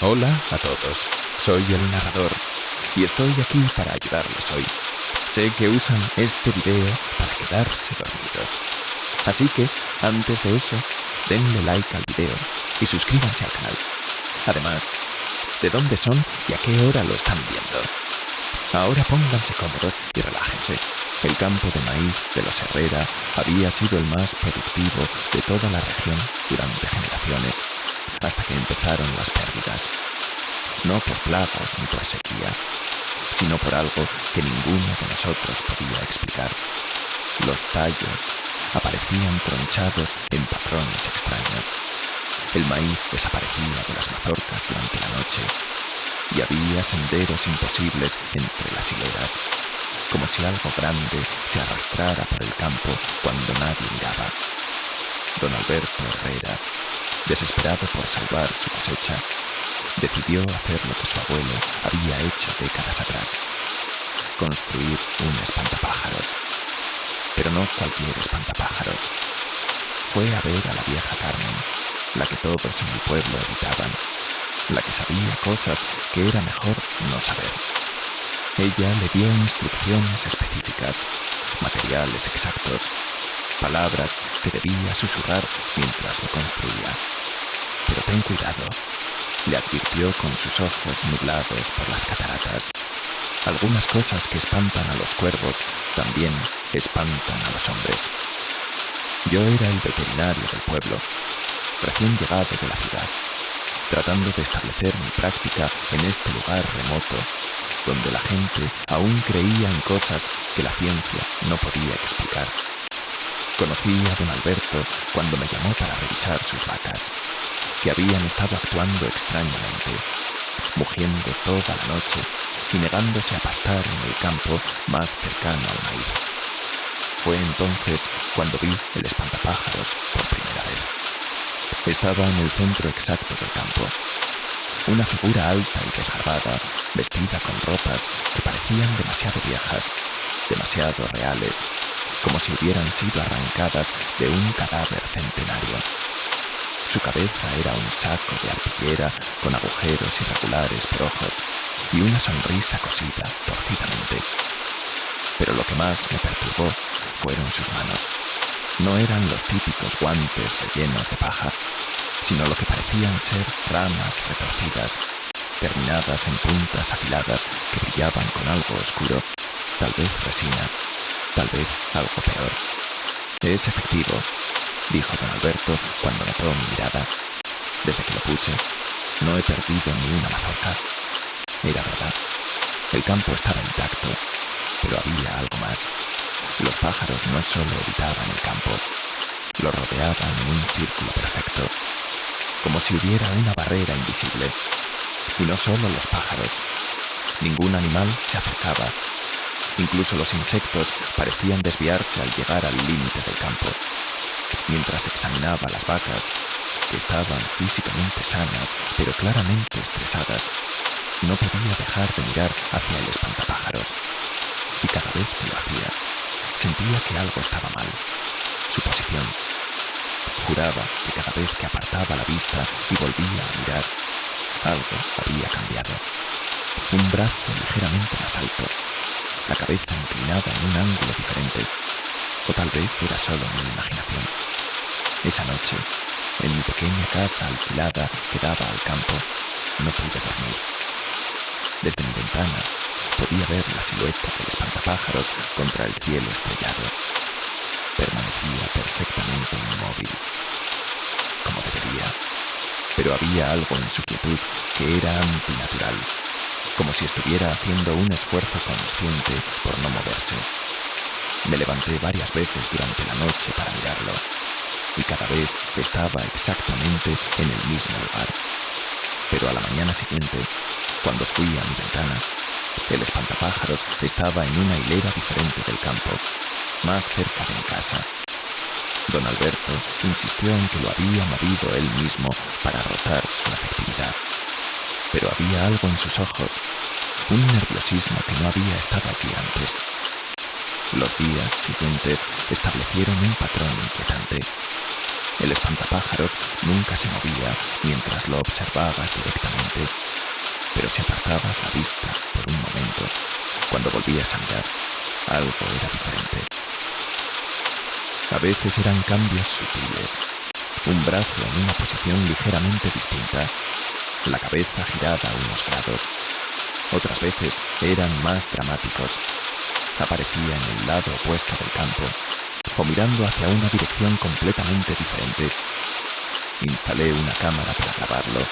Hola a todos, soy el narrador y estoy aquí para ayudarles hoy. Sé que usan este video para quedarse dormidos. Así que, antes de eso, denle like al video y suscríbanse al canal. Además, ¿de dónde son y a qué hora lo están viendo? Ahora pónganse cómodos y relájense. El campo de maíz de los Herrera había sido el más productivo de toda la región durante generaciones, hasta que empezaron las pérdidas. No por plagas ni por sequía, sino por algo que ninguno de nosotros podía explicar. Los tallos aparecían tronchados en patrones extraños. El maíz desaparecía de las mazorcas durante la noche y había senderos imposibles entre las hileras, como si algo grande se arrastrara por el campo cuando nadie miraba. Don Alberto Herrera, desesperado por salvar su cosecha, decidió hacer lo que su abuelo había hecho décadas atrás: construir un espantapájaros. Pero no cualquier espantapájaros. Fue a ver a la vieja Carmen, la que todos en el pueblo evitaban, la que sabía cosas que era mejor no saber. Ella le dio instrucciones específicas, materiales exactos, palabras que debía susurrar mientras lo construía. Pero ten cuidado, le advirtió con sus ojos nublados por las cataratas. Algunas cosas que espantan a los cuervos también espantan a los hombres. Yo era el veterinario del pueblo, recién llegado de la ciudad, tratando de establecer mi práctica en este lugar remoto, donde la gente aún creía en cosas que la ciencia no podía explicar. Conocí a don Alberto cuando me llamó para revisar sus vacas, que habían estado actuando extrañamente, mugiendo toda la noche y negándose a pastar en el campo más cercano al maíz. Fue entonces cuando vi el espantapájaros por primera vez. Estaba en el centro exacto del campo, una figura alta y desgarbada, vestida con ropas que parecían demasiado viejas, demasiado reales, como si hubieran sido arrancadas de un cadáver centenario. Su cabeza era un saco de arpillera con agujeros irregulares por ojos y una sonrisa cosida torcidamente. Pero lo que más me perturbó fueron sus manos. No eran los típicos guantes rellenos de paja, sino lo que parecían ser ramas retorcidas, terminadas en puntas afiladas que brillaban con algo oscuro, tal vez resina, tal vez algo peor. Es efectivo, dijo don Alberto cuando notó mi mirada. Desde que lo puse, no he perdido ni una mazorca. Era verdad. El campo estaba intacto, pero había algo más. Los pájaros no solo habitaban el campo, lo rodeaban en un círculo perfecto, como si hubiera una barrera invisible. Y no solo los pájaros. Ningún animal se acercaba. Incluso los insectos parecían desviarse al llegar al límite del campo. Mientras examinaba las vacas, que estaban físicamente sanas, pero claramente estresadas, no podía dejar de mirar hacia el espantapájaros. Y cada vez que lo hacía, sentía que algo estaba mal. Su posición. Juraba que cada vez que apartaba la vista y volvía a mirar, algo había cambiado. Un brazo ligeramente más alto, la cabeza inclinada en un ángulo diferente, o tal vez era solo mi imaginación. Esa noche, en mi pequeña casa alquilada que daba al campo, no pude dormir. Desde mi ventana podía ver la silueta del espantapájaros contra el cielo estrellado. Permanecía perfectamente inmóvil, como debería, pero había algo en su quietud que era antinatural, como si estuviera haciendo un esfuerzo consciente por no moverse. Me levanté varias veces durante la noche para mirarlo, y cada vez estaba exactamente en el mismo lugar. Pero a la mañana siguiente, cuando fui a mi ventana, el espantapájaros estaba en una hilera diferente del campo, más cerca de mi casa. Don Alberto insistió en que lo había movido él mismo para rotar su efectividad. Pero había algo en sus ojos, un nerviosismo que no había estado allí antes. Los días siguientes establecieron un patrón inquietante. El espantapájaros nunca se movía mientras lo observabas directamente, pero si apartabas la vista por un momento, cuando volvías a mirar, algo era diferente. A veces eran cambios sutiles, un brazo en una posición ligeramente distinta, la cabeza girada unos grados. Otras veces eran más dramáticos. Aparecía en el lado opuesto del campo, o mirando hacia una dirección completamente diferente. Instalé una cámara para grabarlo,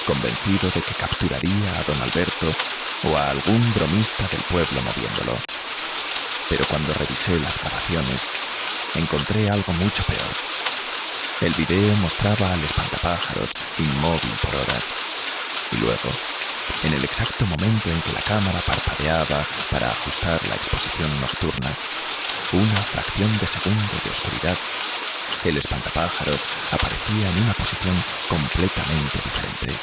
convencido de que capturaría a don Alberto o a algún bromista del pueblo moviéndolo. Pero cuando revisé las grabaciones, encontré algo mucho peor. El video mostraba al espantapájaros inmóvil por horas, y luego, en el exacto momento en que la cámara parpadeaba para ajustar la exposición nocturna, una fracción de segundo de oscuridad, el espantapájaros aparecía en una posición completamente diferente.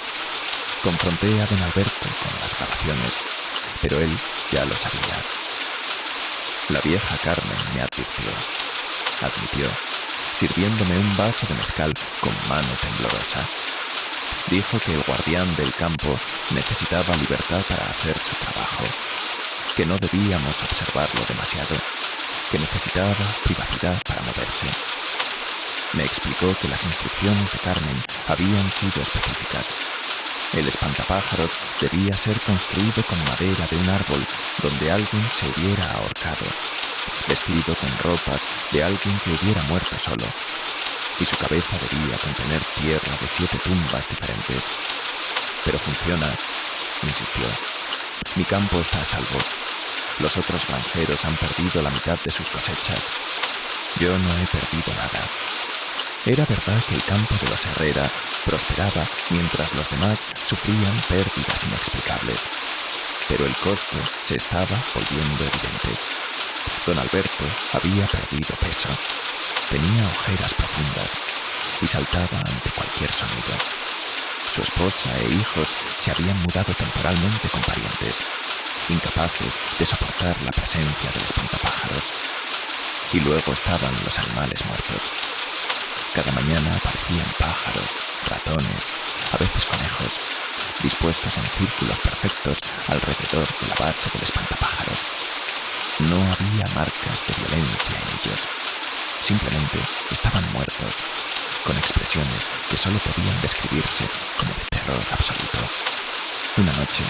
Confronté a don Alberto con las grabaciones, pero él ya lo sabía. La vieja Carmen me admitió, sirviéndome un vaso de mezcal con mano temblorosa. Dijo que el guardián del campo necesitaba libertad para hacer su trabajo, que no debíamos observarlo demasiado, que necesitaba privacidad para moverse. Me explicó que las instrucciones de Carmen habían sido específicas. El espantapájaros debía ser construido con madera de un árbol donde alguien se hubiera ahorcado, vestido con ropas de alguien que hubiera muerto solo, y su cabeza debía contener tierra de 7 tumbas diferentes. Pero funciona, insistió. Mi campo está a salvo. Los otros granjeros han perdido la mitad de sus cosechas. Yo no he perdido nada. Era verdad que el campo de los Herrera prosperaba mientras los demás sufrían pérdidas inexplicables, pero el costo se estaba volviendo evidente. Don Alberto había perdido peso, tenía ojeras profundas y saltaba ante cualquier sonido. Su esposa e hijos se habían mudado temporalmente con parientes, incapaces de soportar la presencia del espantapájaros. Y luego estaban los animales muertos. Cada mañana aparecían pájaros, ratones, a veces conejos, dispuestos en círculos perfectos alrededor de la base del espantapájaros. No había marcas de violencia en ellos. Simplemente estaban muertos, con expresiones que solo podían describirse como de terror absoluto. Una noche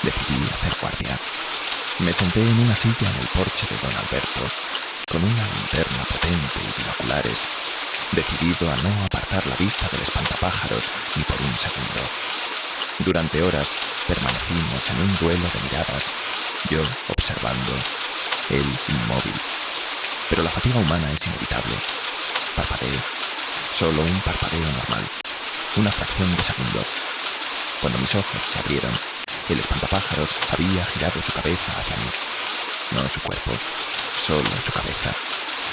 decidí hacer guardia. Me senté en una silla en el porche de don Alberto, con una linterna potente y binoculares, decidido a no apartar la vista del espantapájaros ni por un segundo. Durante horas permanecimos en un duelo de miradas, yo observando, él inmóvil. Pero la fatiga humana es inevitable. Parpadeé, solo un parpadeo normal, una fracción de segundo. Cuando mis ojos se abrieron, el espantapájaros había girado su cabeza hacia mí. No su cuerpo, solo su cabeza,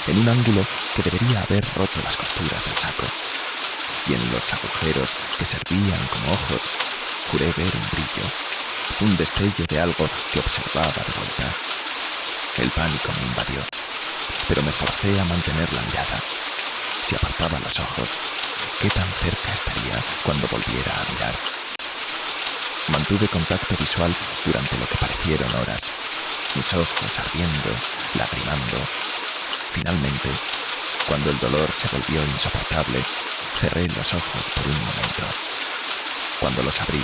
en un ángulo que debería haber roto las costuras del saco. Y en los agujeros que servían como ojos, juré ver un brillo, un destello de algo que observaba de vuelta. El pánico me invadió, pero me forcé a mantener la mirada. Si apartaba los ojos, ¿qué tan cerca estaría cuando volviera a mirar? Mantuve contacto visual durante lo que parecieron horas, mis ojos ardiendo, lagrimando. Finalmente, cuando el dolor se volvió insoportable, cerré los ojos por un momento. Cuando los abrí,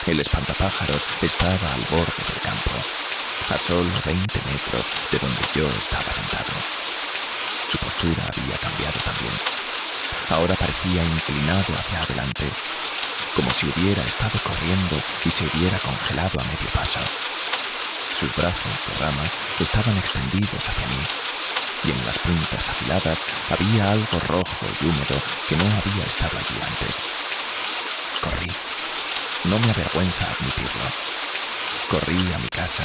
el espantapájaros estaba al borde del campo, a solo 20 metros de donde yo estaba sentado. Su postura había cambiado también. Ahora parecía inclinado hacia adelante, como si hubiera estado corriendo y se hubiera congelado a medio paso. Sus brazos de rama estaban extendidos hacia mí, y en las puntas afiladas había algo rojo y húmedo que no había estado allí antes. Corrí. No me avergüenza admitirlo. Corrí a mi casa,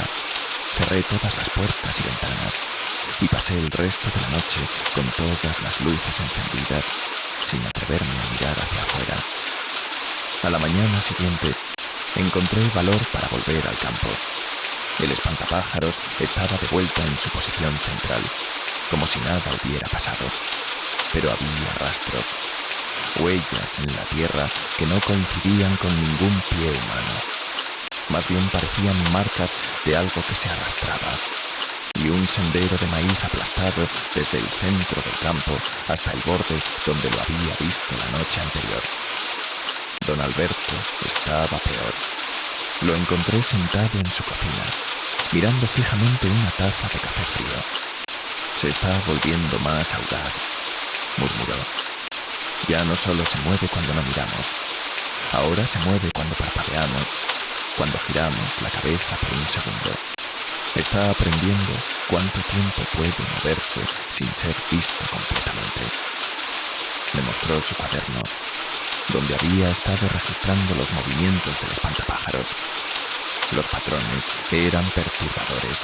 cerré todas las puertas y ventanas y pasé el resto de la noche con todas las luces encendidas, sin atreverme a mirar hacia afuera. A la mañana siguiente encontré valor para volver al campo. El espantapájaros estaba de vuelta en su posición central, como si nada hubiera pasado. pero había rastros, huellas en la tierra que no coincidían con ningún pie humano. Más bien parecían marcas de algo que se arrastraba, y un sendero de maíz aplastado desde el centro del campo hasta el borde donde lo había visto la noche anterior. Don Alberto estaba peor. Lo encontré sentado en su cocina, mirando fijamente una taza de café frío. Se está volviendo más audaz, murmuró. Ya no solo se mueve cuando no miramos, ahora se mueve cuando parpadeamos, cuando giramos la cabeza por un segundo. Está aprendiendo cuánto tiempo puede moverse sin ser visto completamente. Me mostró su cuaderno, donde había estado registrando los movimientos del espantapájaros. Los patrones eran perturbadores.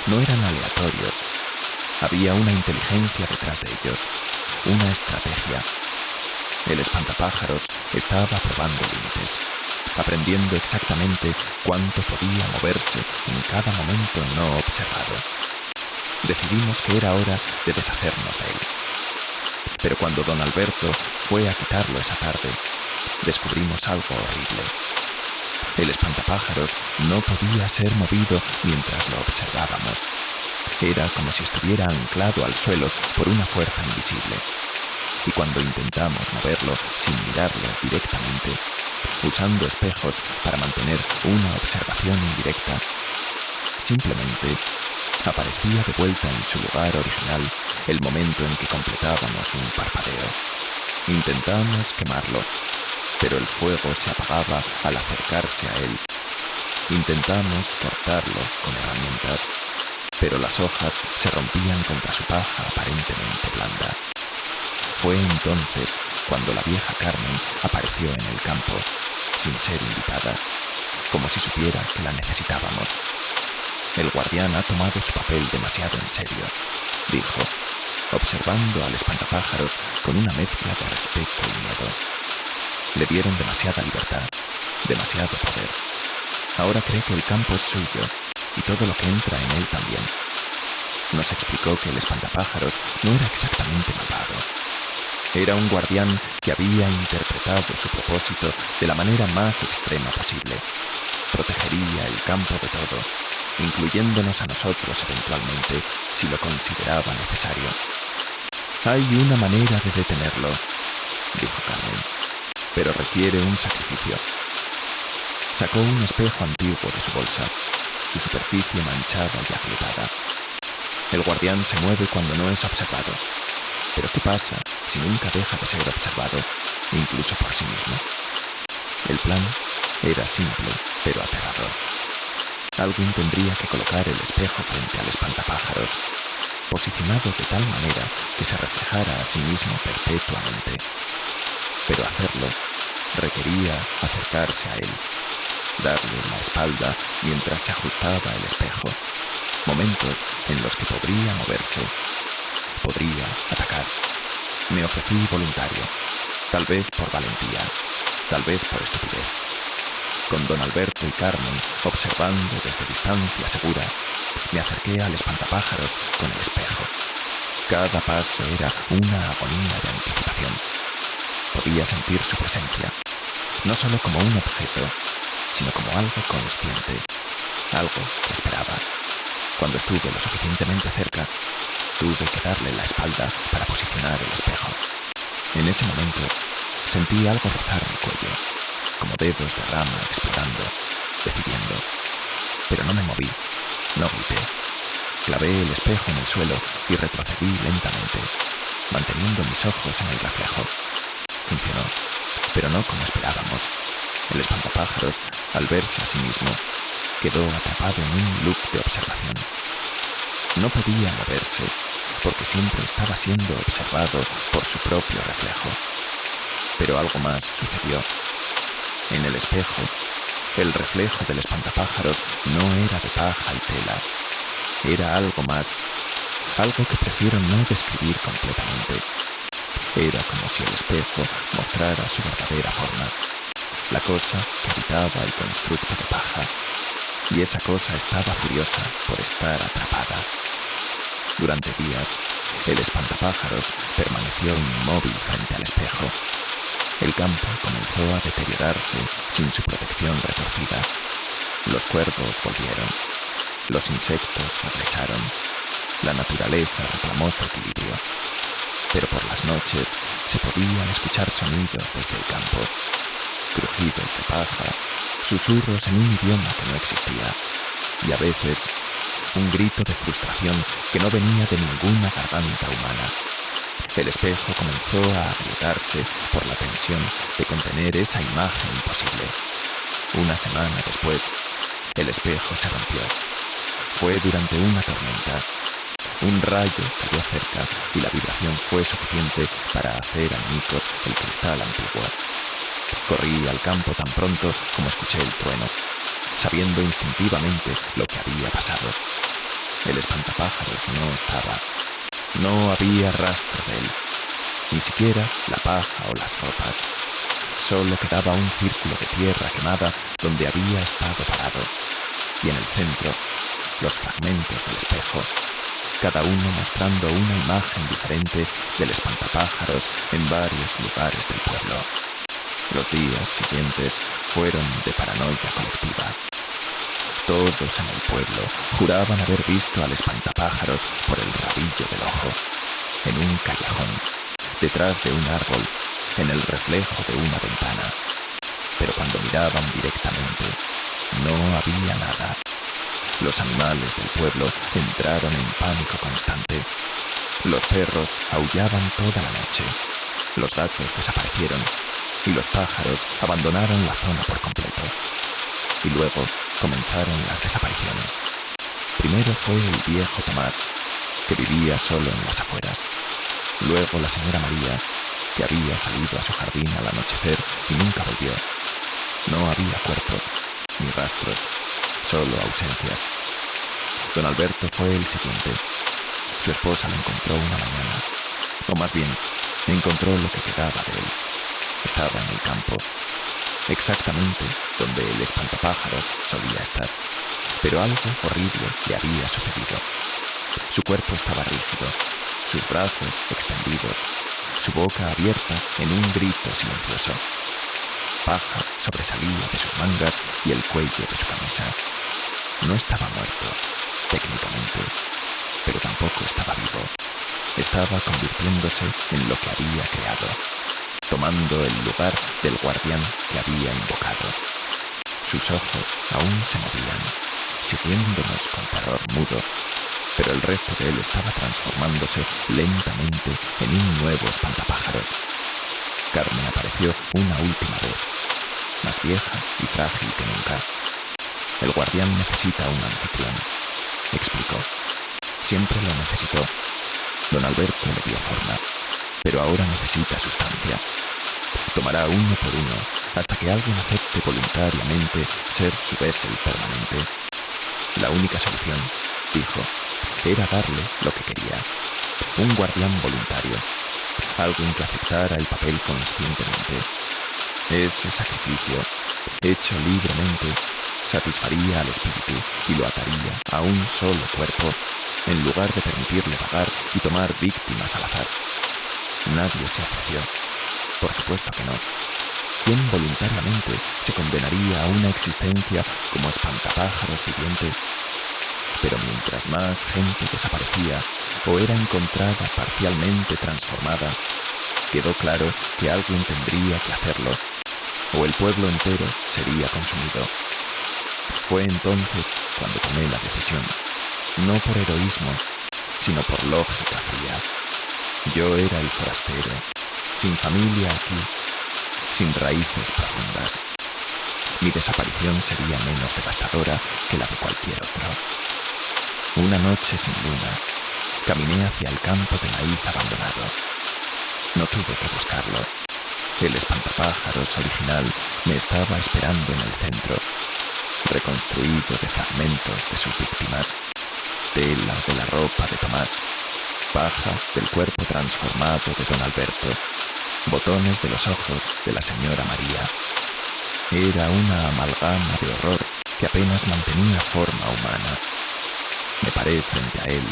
No eran aleatorios. Había una inteligencia detrás de ellos, una estrategia. El espantapájaros estaba probando límites, aprendiendo exactamente cuánto podía moverse en cada momento no observado. Decidimos que era hora de deshacernos de él. Pero cuando don Alberto fue a quitarlo esa tarde, descubrimos algo horrible. El espantapájaros no podía ser movido mientras lo observábamos. Era como si estuviera anclado al suelo por una fuerza invisible. Y cuando intentamos moverlo sin mirarlo directamente, usando espejos para mantener una observación indirecta, simplemente aparecía de vuelta en su lugar original el momento en que completábamos un parpadeo. Intentamos quemarlo, pero el fuego se apagaba al acercarse a él. Intentamos cortarlo con herramientas, pero las hojas se rompían contra su paja aparentemente blanda. Fue entonces cuando la vieja Carmen apareció en el campo, sin ser invitada, como si supiera que la necesitábamos. El guardián ha tomado su papel demasiado en serio, dijo, observando al espantapájaros con una mezcla de respeto y miedo. Le dieron demasiada libertad, demasiado poder. Ahora cree que el campo es suyo y todo lo que entra en él también. Nos explicó que el espantapájaros no era exactamente malvado. Era un guardián que había interpretado su propósito de la manera más extrema posible. Protegería el campo de todo, incluyéndonos a nosotros eventualmente si lo consideraba necesario. Hay una manera de detenerlo, dijo Carmen, pero requiere un sacrificio. Sacó un espejo antiguo de su bolsa, su superficie manchada y agrietada. El guardián se mueve cuando no es observado. Pero ¿qué pasa si nunca deja de ser observado, incluso por sí mismo? El plan era simple, pero aterrador. Alguien tendría que colocar el espejo frente al espantapájaros, posicionado de tal manera que se reflejara a sí mismo perpetuamente. Pero hacerlo requería acercarse a él, darle la espalda mientras se ajustaba el espejo, momentos en los que podría moverse, podría atacar. Me ofrecí voluntario, tal vez por valentía, tal vez por estupidez. Con don Alberto y Carmen observando desde distancia segura, me acerqué al espantapájaros con el espejo. Cada paso era una agonía de anticipación. Podía sentir su presencia, no solo como un objeto, sino como algo consciente, algo que esperaba. Cuando estuve lo suficientemente cerca, tuve que darle la espalda para posicionar el espejo. En ese momento, sentí algo rozar mi cuello, como dedos de rama explorando, decidiendo. Pero no me moví, no grité. Clavé el espejo en el suelo y retrocedí lentamente, manteniendo mis ojos en el reflejo. Funcionó, pero no como esperábamos. El espantapájaros, al verse a sí mismo, quedó atrapado en un loop de observación. No podía moverse, porque siempre estaba siendo observado por su propio reflejo. Pero algo más sucedió. En el espejo, el reflejo del espantapájaros no era de paja y tela. Era algo más, algo que prefiero no describir completamente. Era como si el espejo mostrara su verdadera forma, la cosa que habitaba el constructo de paja. Y esa cosa estaba furiosa por estar atrapada. Durante días El espantapájaros permaneció inmóvil frente al espejo. El campo comenzó a deteriorarse sin su protección retorcida. Los cuervos volvieron. Los insectos regresaron. La naturaleza reclamó su equilibrio. Pero por las noches se podían escuchar sonidos desde el campo. Crujidos de paja, susurros en un idioma que no existía. Y a veces un grito de frustración que no venía de ninguna garganta humana. El espejo comenzó a agrietarse por la tensión de contener esa imagen imposible. Una semana después, el espejo se rompió. Fue durante una tormenta. Un rayo cayó cerca y la vibración fue suficiente para hacer añicos el cristal antiguo. Corrí al campo tan pronto como escuché el trueno, sabiendo instintivamente lo que había pasado. El espantapájaros no estaba. No había rastro de él, ni siquiera la paja o las ropas. Solo quedaba un círculo de tierra quemada donde había estado parado, y en el centro, los fragmentos del espejo, cada uno mostrando una imagen diferente del espantapájaros en varios lugares del pueblo. Los días siguientes fueron de paranoia colectiva. Todos en el pueblo juraban haber visto al espantapájaros por el rabillo del ojo, en un callejón, detrás de un árbol, en el reflejo de una ventana. Pero cuando miraban directamente, no había nada. Los animales del pueblo entraron en pánico constante. Los perros aullaban toda la noche. Los gatos desaparecieron y los pájaros abandonaron la zona por completo. Y luego comenzaron las desapariciones. Primero fue el viejo Tomás, que vivía solo en las afueras. Luego la señora María, que había salido a su jardín al anochecer y nunca volvió. No había cuerpos, ni rastros, solo ausencias. Don Alberto fue el siguiente. Su esposa lo encontró una mañana, o más bien, encontró lo que quedaba de él. Estaba en el campo, exactamente donde el espantapájaros solía estar. Pero algo horrible le había sucedido. Su cuerpo estaba rígido, sus brazos extendidos, su boca abierta en un grito silencioso. Paja sobresalía de sus mangas y el cuello de su camisa. No estaba muerto, técnicamente, pero tampoco estaba vivo. Estaba convirtiéndose en lo que había creado, tomando el lugar del guardián que había invocado. Sus ojos aún se movían, siguiéndonos con terror mudo, pero el resto de él estaba transformándose lentamente en un nuevo espantapájaros. Carmen apareció una última vez, más vieja y frágil que nunca. El guardián necesita un anfitrión, explicó. Siempre lo necesitó. Don Alberto le dio forma, pero ahora necesita sustancia. Tomará uno por uno hasta que alguien acepte voluntariamente ser su Bessel permanente. La única solución, dijo, era darle lo que quería. Un guardián voluntario, alguien que aceptara el papel conscientemente. Ese sacrificio, hecho libremente, satisfaría al espíritu y lo ataría a un solo cuerpo, en lugar de permitirle vagar y tomar víctimas al azar. Nadie se ofreció. Por supuesto que no. ¿Quién voluntariamente se condenaría a una existencia como espantapájaros viviente? Pero mientras más gente desaparecía o era encontrada parcialmente transformada, quedó claro que alguien tendría que hacerlo, o el pueblo entero sería consumido. Fue entonces cuando tomé la decisión, no por heroísmo, sino por lógica fría. Yo era el forastero, sin familia aquí, sin raíces profundas. Mi desaparición sería menos devastadora que la de cualquier otro. Una noche sin luna, caminé hacia el campo de maíz abandonado. No tuve que buscarlo. El espantapájaros original me estaba esperando en el centro, reconstruido de fragmentos de sus víctimas, tela de la ropa de Tomás, paja del cuerpo transformado de don Alberto, botones de los ojos de la señora María. Era una amalgama de horror que apenas mantenía forma humana. Me paré frente a él,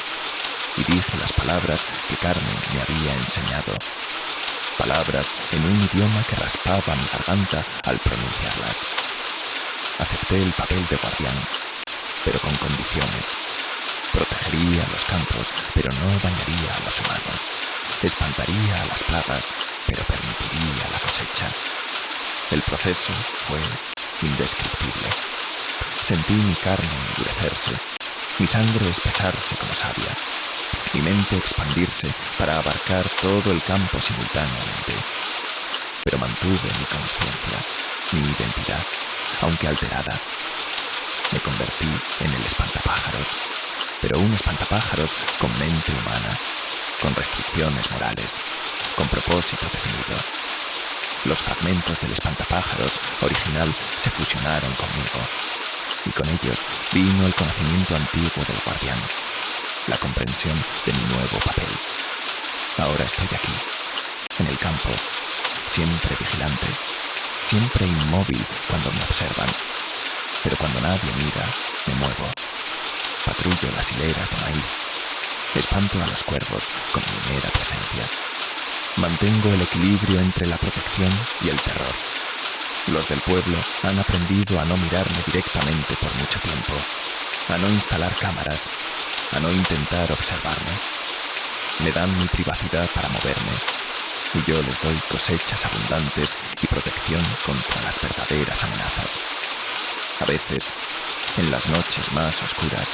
y dije las palabras que Carmen me había enseñado. Palabras en un idioma que raspaba mi garganta al pronunciarlas. Acepté el papel de guardián, pero con condiciones. Protegería los campos, pero no dañaría a los humanos. Espantaría a las plagas, pero permitiría la cosecha. El proceso fue indescriptible. Sentí mi carne endurecerse, mi sangre espesarse como savia, mi mente expandirse para abarcar todo el campo simultáneamente. Pero mantuve mi conciencia, mi identidad, aunque alterada. Me convertí en el espantapájaros, pero un espantapájaros con mente humana, con restricciones morales, con propósito definido. Los fragmentos del espantapájaros original se fusionaron conmigo, y con ellos vino el conocimiento antiguo del guardián, la comprensión de mi nuevo papel. Ahora estoy aquí, en el campo, siempre vigilante, siempre inmóvil cuando me observan, pero cuando nadie mira, me muevo. Patrullo las hileras de maíz, espanto a los cuervos con mi mera presencia. Mantengo el equilibrio entre la protección y el terror. Los del pueblo han aprendido a no mirarme directamente por mucho tiempo, a no instalar cámaras, a no intentar observarme. Me dan mi privacidad para moverme, y yo les doy cosechas abundantes y protección contra las verdaderas amenazas. A veces, en las noches más oscuras,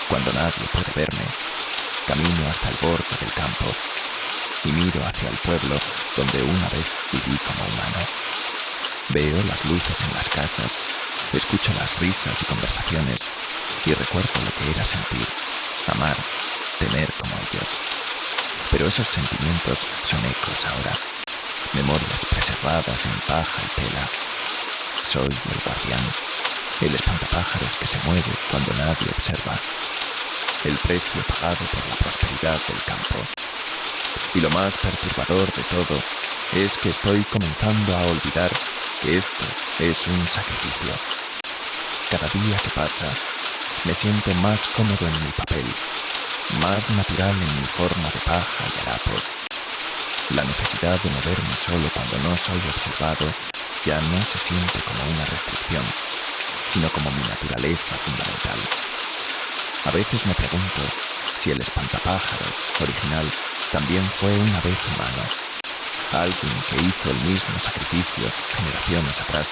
cuando nadie puede verme, camino hasta el borde del campo y miro hacia el pueblo donde una vez viví como humano. Veo las luces en las casas, escucho las risas y conversaciones y recuerdo lo que era sentir, amar, temer como ellos. Pero esos sentimientos son ecos ahora, memorias preservadas en paja y tela. Soy el guardián, el espantapájaros que se mueve cuando nadie observa, el precio pagado por la prosperidad del campo. Y lo más perturbador de todo es que estoy comenzando a olvidar que esto es un sacrificio. Cada día que pasa, me siento más cómodo en mi papel, más natural en mi forma de paja y harapos. La necesidad de moverme solo cuando no soy observado ya no se siente como una restricción, sino como mi naturaleza fundamental. A veces me pregunto si el espantapájaros original también fue una vez humano, alguien que hizo el mismo sacrificio generaciones atrás,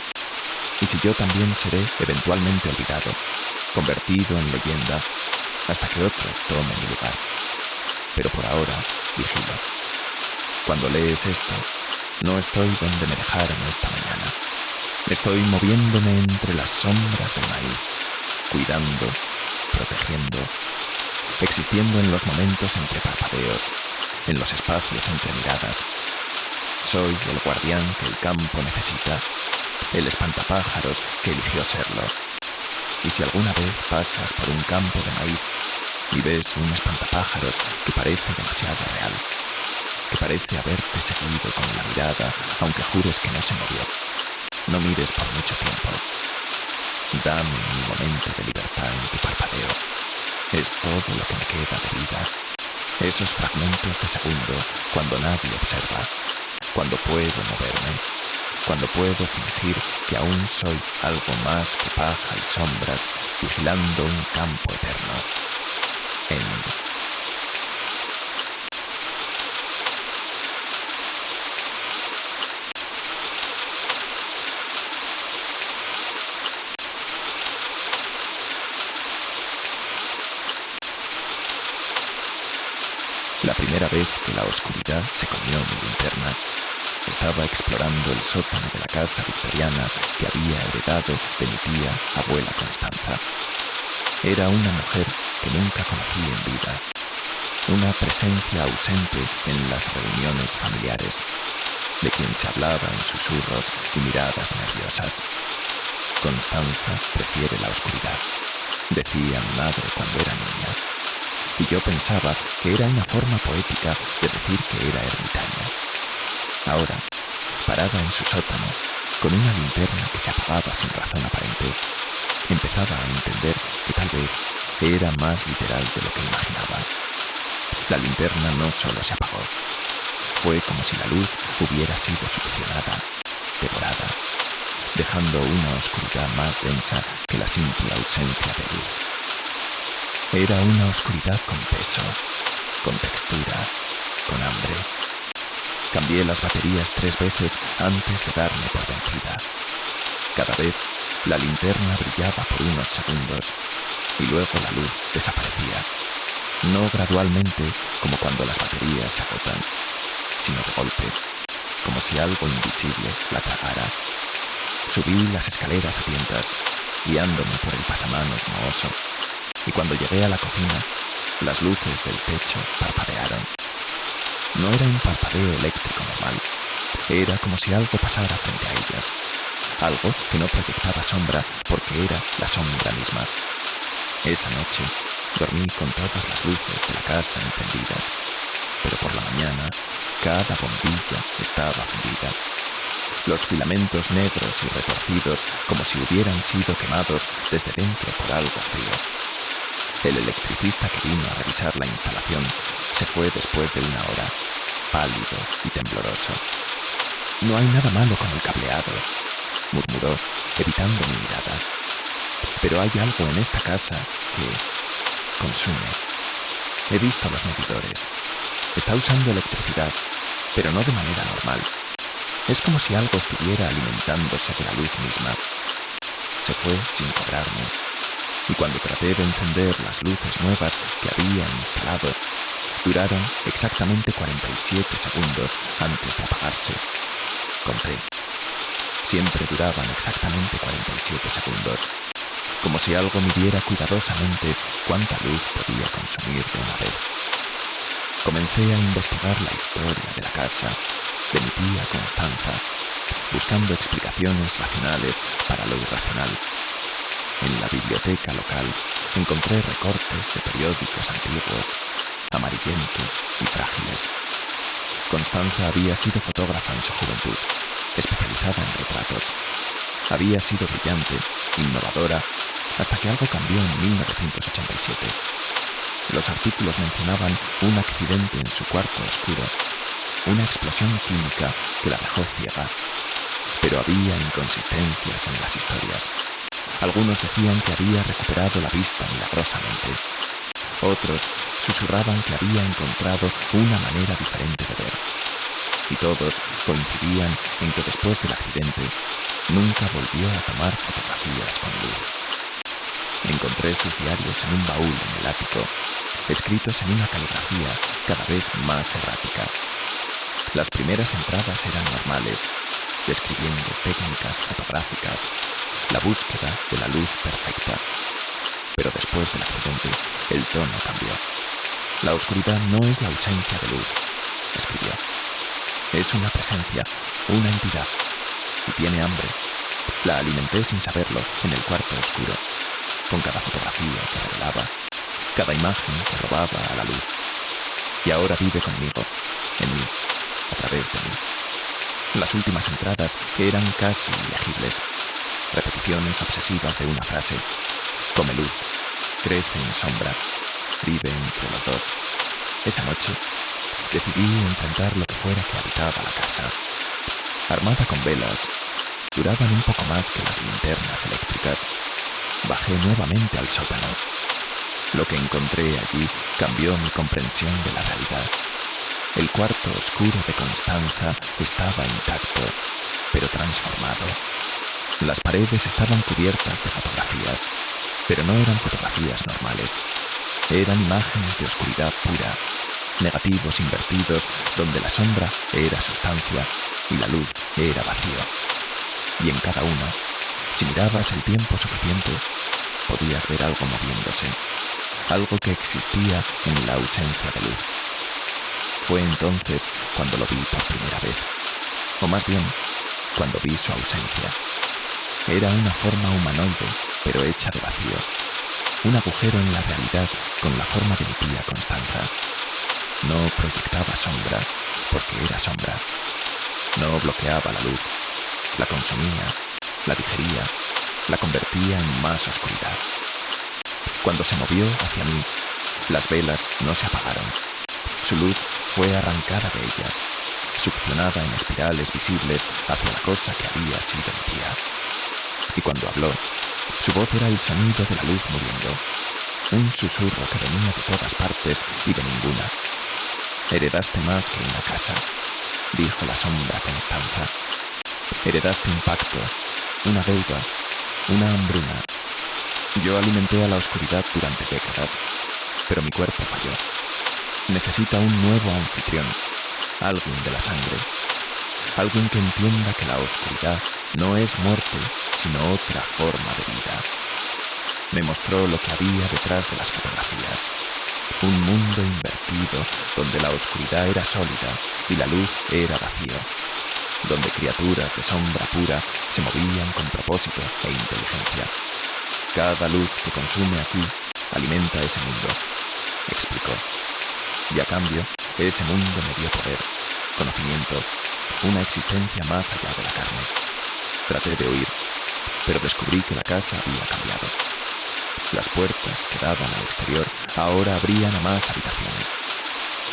y si yo también seré eventualmente olvidado, convertido en leyenda, hasta que otro tome mi lugar. Pero por ahora, vigilo. Cuando lees esto, no estoy donde me dejaron esta mañana. Estoy moviéndome entre las sombras del maíz, cuidando, protegiendo, existiendo en los momentos entre parpadeos, en los espacios entre miradas. Soy el guardián que el campo necesita, el espantapájaros que eligió serlo. Y si alguna vez pasas por un campo de maíz y ves un espantapájaros que parece demasiado real, que parece haberte seguido con la mirada, aunque jures que no se movió, no mires por mucho tiempo. Dame mi momento de libertad en tu parpadeo. Es todo lo que me queda de vida. Esos fragmentos de segundo cuando nadie observa, cuando puedo moverme, cuando puedo fingir que aún soy algo más que paja y sombras vigilando un campo eterno. La primera vez que la oscuridad se comió mi linterna, estaba explorando el sótano de la casa victoriana que había heredado de mi tía, abuela Constanza. Era una mujer que nunca conocí en vida, una presencia ausente en las reuniones familiares, de quien se hablaba en susurros y miradas nerviosas. Constanza prefiere la oscuridad, decía mi madre cuando era niña, y yo pensaba que era una forma poética de decir que era ermitaña. Ahora, parada en su sótano, con una linterna que se apagaba sin razón aparente, empezaba a entender que tal vez era más literal de lo que imaginaba. La linterna no solo se apagó, fue como si la luz hubiera sido succionada, devorada, dejando una oscuridad más densa que la simple ausencia de luz. Era una oscuridad con peso, con textura, con hambre. Cambié las baterías 3 veces antes de darme por vencida. Cada vez la linterna brillaba por unos segundos y luego la luz desaparecía. No gradualmente como cuando las baterías se agotan, sino de golpe, como si algo invisible la tragara. Subí las escaleras a tientas, guiándome por el pasamanos mohoso, y cuando llegué a la cocina, las luces del techo parpadearon. No era un parpadeo eléctrico normal, era como si algo pasara frente a ellas, algo que no proyectaba sombra porque era la sombra misma. Esa noche dormí con todas las luces de la casa encendidas, pero por la mañana cada bombilla estaba fundida. Los filamentos negros y retorcidos como si hubieran sido quemados desde dentro por algo frío. El electricista que vino a revisar la instalación se fue después de 1 hora, pálido y tembloroso. «No hay nada malo con el cableado», murmuró, evitando mi mirada. «Pero hay algo en esta casa que consume. He visto los medidores. Está usando electricidad, pero no de manera normal. Es como si algo estuviera alimentándose de la luz misma». Se fue sin cobrarme, y cuando traté de encender las luces nuevas que había instalado, duraron exactamente 47 segundos antes de apagarse. Conté. Siempre duraban exactamente 47 segundos, como si algo midiera cuidadosamente cuánta luz podía consumir de una vez. Comencé a investigar la historia de la casa, de mi tía Constanza, buscando explicaciones racionales para lo irracional. En la biblioteca local encontré recortes de periódicos antiguos, amarillentos y frágiles. Constanza había sido fotógrafa en su juventud, especializada en retratos. Había sido brillante, innovadora, hasta que algo cambió en 1987. Los artículos mencionaban un accidente en su cuarto oscuro, una explosión química que la dejó ciega. Pero había inconsistencias en las historias. Algunos decían que había recuperado la vista milagrosamente. Otros susurraban que había encontrado una manera diferente de ver. Y todos coincidían en que después del accidente nunca volvió a tomar fotografías con luz. Encontré sus diarios en un baúl en el ático, escritos en una caligrafía cada vez más errática. Las primeras entradas eran normales, describiendo técnicas fotográficas, la búsqueda de la luz perfecta. Pero después del accidente, el tono cambió. La oscuridad no es la ausencia de luz, escribió. Es una presencia, una entidad, y tiene hambre. La alimenté sin saberlo en el cuarto oscuro, con cada fotografía que revelaba, cada imagen que robaba a la luz. Y ahora vive conmigo, en mí, a través de mí. Las últimas entradas eran casi ilegibles, repeticiones obsesivas de una frase: come luz, crece en sombra, vive entre los dos. Esa noche decidí enfrentar lo que fuera que habitaba la casa. Armada con velas, duraban un poco más que las linternas eléctricas. Bajé nuevamente al sótano. Lo que encontré allí cambió mi comprensión de la realidad. El cuarto oscuro de Constanza estaba intacto, pero transformado. Las paredes estaban cubiertas de fotografías, pero no eran fotografías normales. Eran imágenes de oscuridad pura, negativos invertidos donde la sombra era sustancia y la luz era vacío. Y en cada una, si mirabas el tiempo suficiente, podías ver algo moviéndose, algo que existía en la ausencia de luz. Fue entonces cuando lo vi por primera vez, o más bien, cuando vi su ausencia. Era una forma humanoide, pero hecha de vacío. Un agujero en la realidad con la forma de mi tía Constanza. No proyectaba sombra, porque era sombra. No bloqueaba la luz. La consumía, la digería, la convertía en más oscuridad. Cuando se movió hacia mí, las velas no se apagaron. Su luz fue arrancada de ellas, succionada en espirales visibles hacia la cosa que había sido mi tía. Y cuando habló, su voz era el sonido de la luz muriendo, un susurro que venía de todas partes y de ninguna. Heredaste más que una casa, dijo la sombra Constanza. Heredaste un pacto, una deuda, una hambruna. Yo alimenté a la oscuridad durante décadas, pero mi cuerpo falló. Necesita un nuevo anfitrión, alguien de la sangre, alguien que entienda que la oscuridad no es muerte, sino otra forma de vida. Me mostró lo que había detrás de las fotografías, un mundo invertido donde la oscuridad era sólida y la luz era vacío, donde criaturas de sombra pura se movían con propósito e inteligencia. Cada luz que consume aquí alimenta ese mundo, explicó. Y a cambio, ese mundo me dio poder, conocimiento, una existencia más allá de la carne. Traté de huir, pero descubrí que la casa había cambiado. Las puertas que daban al exterior ahora abrían a más habitaciones.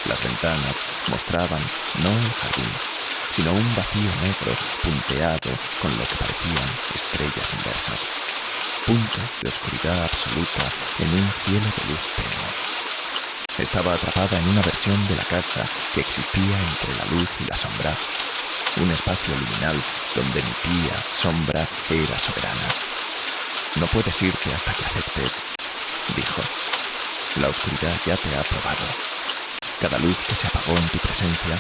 Las ventanas mostraban no el jardín, sino un vacío negro punteado con lo que parecían estrellas inversas. Puntos de oscuridad absoluta en un cielo de luz tenue. Estaba atrapada en una versión de la casa que existía entre la luz y la sombra. Un espacio liminal donde mi tía, sombra, era soberana. No puedes irte hasta que aceptes, dijo. La oscuridad ya te ha probado. Cada luz que se apagó en tu presencia,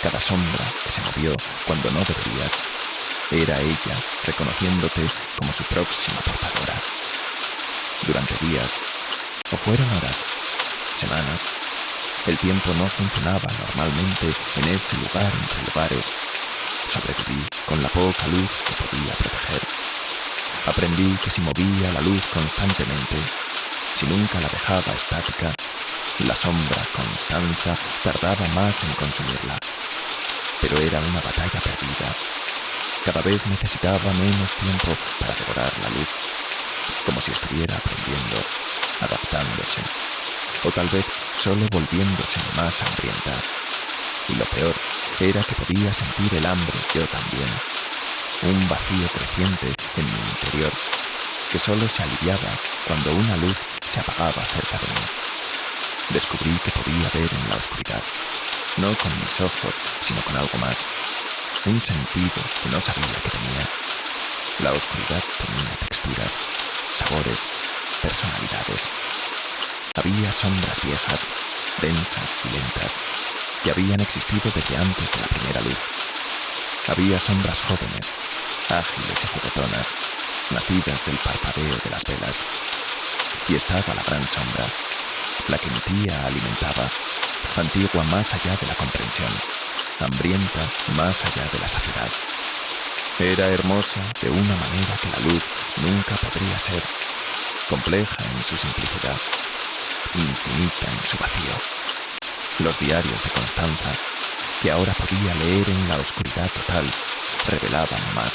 cada sombra que se movió cuando no deberías, era ella reconociéndote como su próxima portadora. Durante días, o fueron horas, semanas, el tiempo no funcionaba normalmente en ese lugar entre lugares. Sobreviví con la poca luz que podía proteger. Aprendí que si movía la luz constantemente, si nunca la dejaba estática, la sombra Constanza tardaba más en consumirla. Pero era una batalla perdida. Cada vez necesitaba menos tiempo para devorar la luz, como si estuviera aprendiendo, adaptándose, o tal vez solo volviéndose más hambrienta. Y lo peor era que podía sentir el hambre yo también, un vacío creciente en mi interior, que solo se aliviaba cuando una luz se apagaba cerca de mí. Descubrí que podía ver en la oscuridad, no con mis ojos, sino con algo más, un sentido que no sabía que tenía. La oscuridad tenía texturas, sabores, personalidades. Había sombras viejas, densas y lentas, que habían existido desde antes de la primera luz. Había sombras jóvenes, ágiles y juguetonas, nacidas del parpadeo de las velas. Y estaba la gran sombra, la que mi tía alimentaba, antigua más allá de la comprensión, hambrienta más allá de la saciedad. Era hermosa de una manera que la luz nunca podría ser, compleja en su simplicidad, infinita en su vacío. Los diarios de Constanza, que ahora podía leer en la oscuridad total, revelaban más.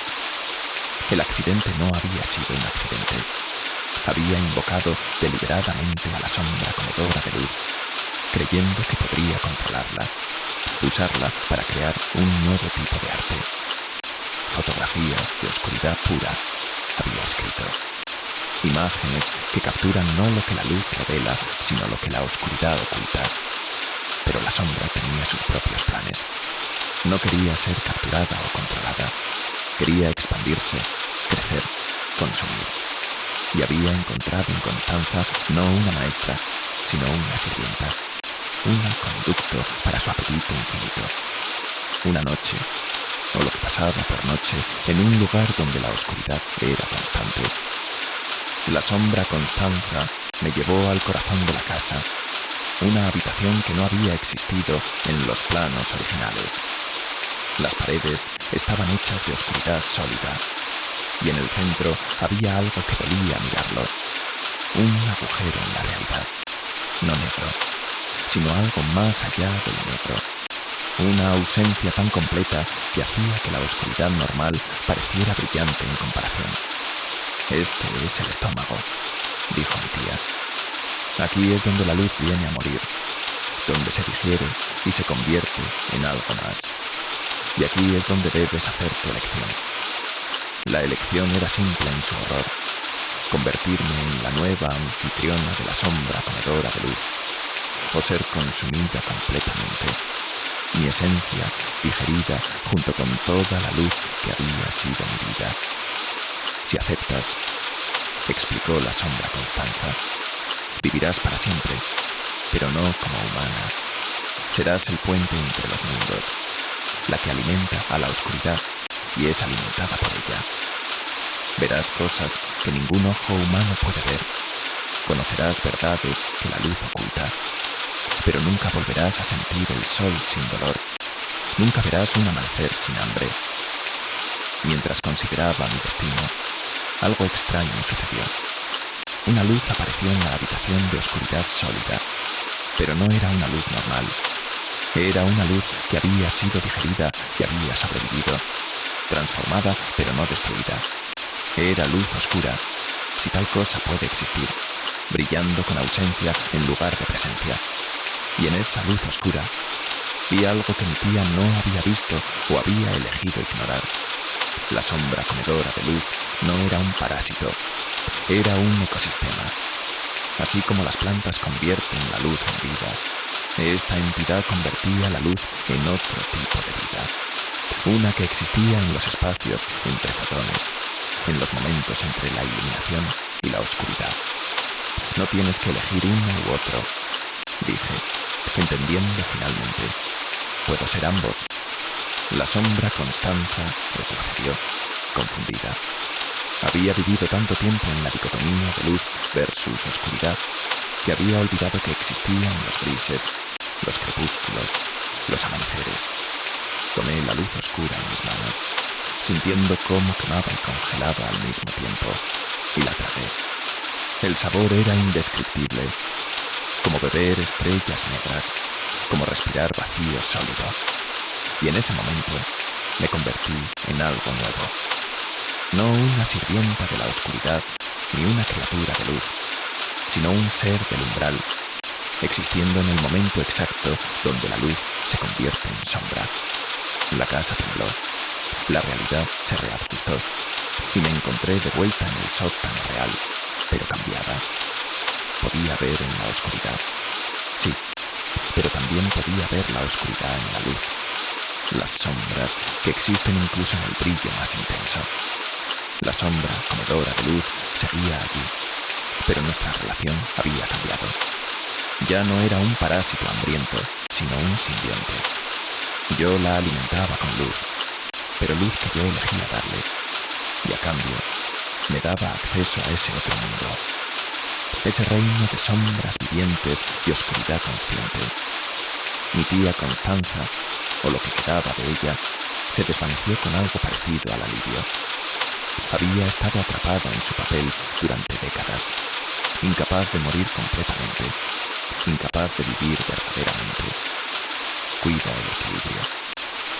El accidente no había sido un accidente. Había invocado deliberadamente a la sombra comedora de luz, creyendo que podría controlarla, usarla para crear un nuevo tipo de arte. Fotografías de oscuridad pura, había escrito. Imágenes que capturan no lo que la luz revela, sino lo que la oscuridad oculta. Pero la sombra tenía sus propios planes. No quería ser capturada o controlada. Quería expandirse, crecer, consumir. Y había encontrado en Constanza no una maestra, sino una sirvienta. Un conducto para su apetito infinito. Una noche, o lo que pasaba por noche, en un lugar donde la oscuridad era constante. La sombra Constanza me llevó al corazón de la casa, una habitación que no había existido en los planos originales. Las paredes estaban hechas de oscuridad sólida, y en el centro había algo que dolía mirarlo, un agujero en la realidad, no negro, sino algo más allá del negro, una ausencia tan completa que hacía que la oscuridad normal pareciera brillante en comparación. Este es el estómago, dijo mi tía. Aquí es donde la luz viene a morir. donde se digiere y se convierte en algo más. Y aquí es donde debes hacer tu elección. La elección era simple en su horror: convertirme en la nueva anfitriona de la sombra comedora de luz, o ser consumida completamente, mi esencia digerida junto con toda la luz que había sido mi vida. Si aceptas, explicó la sombra Constanza, vivirás para siempre, pero no como humana. Serás el puente entre los mundos, la que alimenta a la oscuridad y es alimentada por ella. Verás cosas que ningún ojo humano puede ver. Conocerás verdades que la luz oculta, pero nunca volverás a sentir el sol sin dolor. Nunca verás un amanecer sin hambre. Mientras consideraba mi destino, algo extraño sucedió. Una luz apareció en la habitación de oscuridad sólida, pero no era una luz normal. Era una luz que había sido digerida y había sobrevivido, transformada pero no destruida. Era luz oscura, si tal cosa puede existir, brillando con ausencia en lugar de presencia. Y en esa luz oscura vi algo que mi tía no había visto o había elegido ignorar. La sombra comedora de luz no era un parásito, era un ecosistema. Así como las plantas convierten la luz en vida, esta entidad convertía la luz en otro tipo de vida, una que existía en los espacios entre fotones, en los momentos entre la iluminación y la oscuridad. No tienes que elegir uno u otro, dije, entendiendo finalmente. Puedo ser ambos. La sombra Constanza retrocedió, confundida. Había vivido tanto tiempo en la dicotomía de luz versus oscuridad que había olvidado que existían los grises, los crepúsculos, los amaneceres. Tomé la luz oscura en mis manos, sintiendo cómo quemaba y congelaba al mismo tiempo, y la tragué. El sabor era indescriptible, como beber estrellas negras, como respirar vacío sólido. Y en ese momento me convertí en algo nuevo. No una sirvienta de la oscuridad, ni una criatura de luz, sino un ser del umbral, existiendo en el momento exacto donde la luz se convierte en sombra. La casa tembló, la realidad se reajustó, y me encontré de vuelta en el sótano real, pero cambiada. Podía ver en la oscuridad, sí, pero también podía ver la oscuridad en la luz, las sombras que existen incluso en el brillo más intenso. La sombra comedora de luz seguía allí, pero nuestra relación había cambiado. Ya no era un parásito hambriento, sino un simbionte. Yo la alimentaba con luz, pero luz que yo elegía darle, y a cambio me daba acceso a ese otro mundo, ese reino de sombras vivientes y oscuridad consciente. Mi tía Constanza, o lo que quedaba de ella, se desvaneció con algo parecido al alivio. Había estado atrapada en su papel durante décadas, incapaz de morir completamente, incapaz de vivir verdaderamente. Cuida el equilibrio,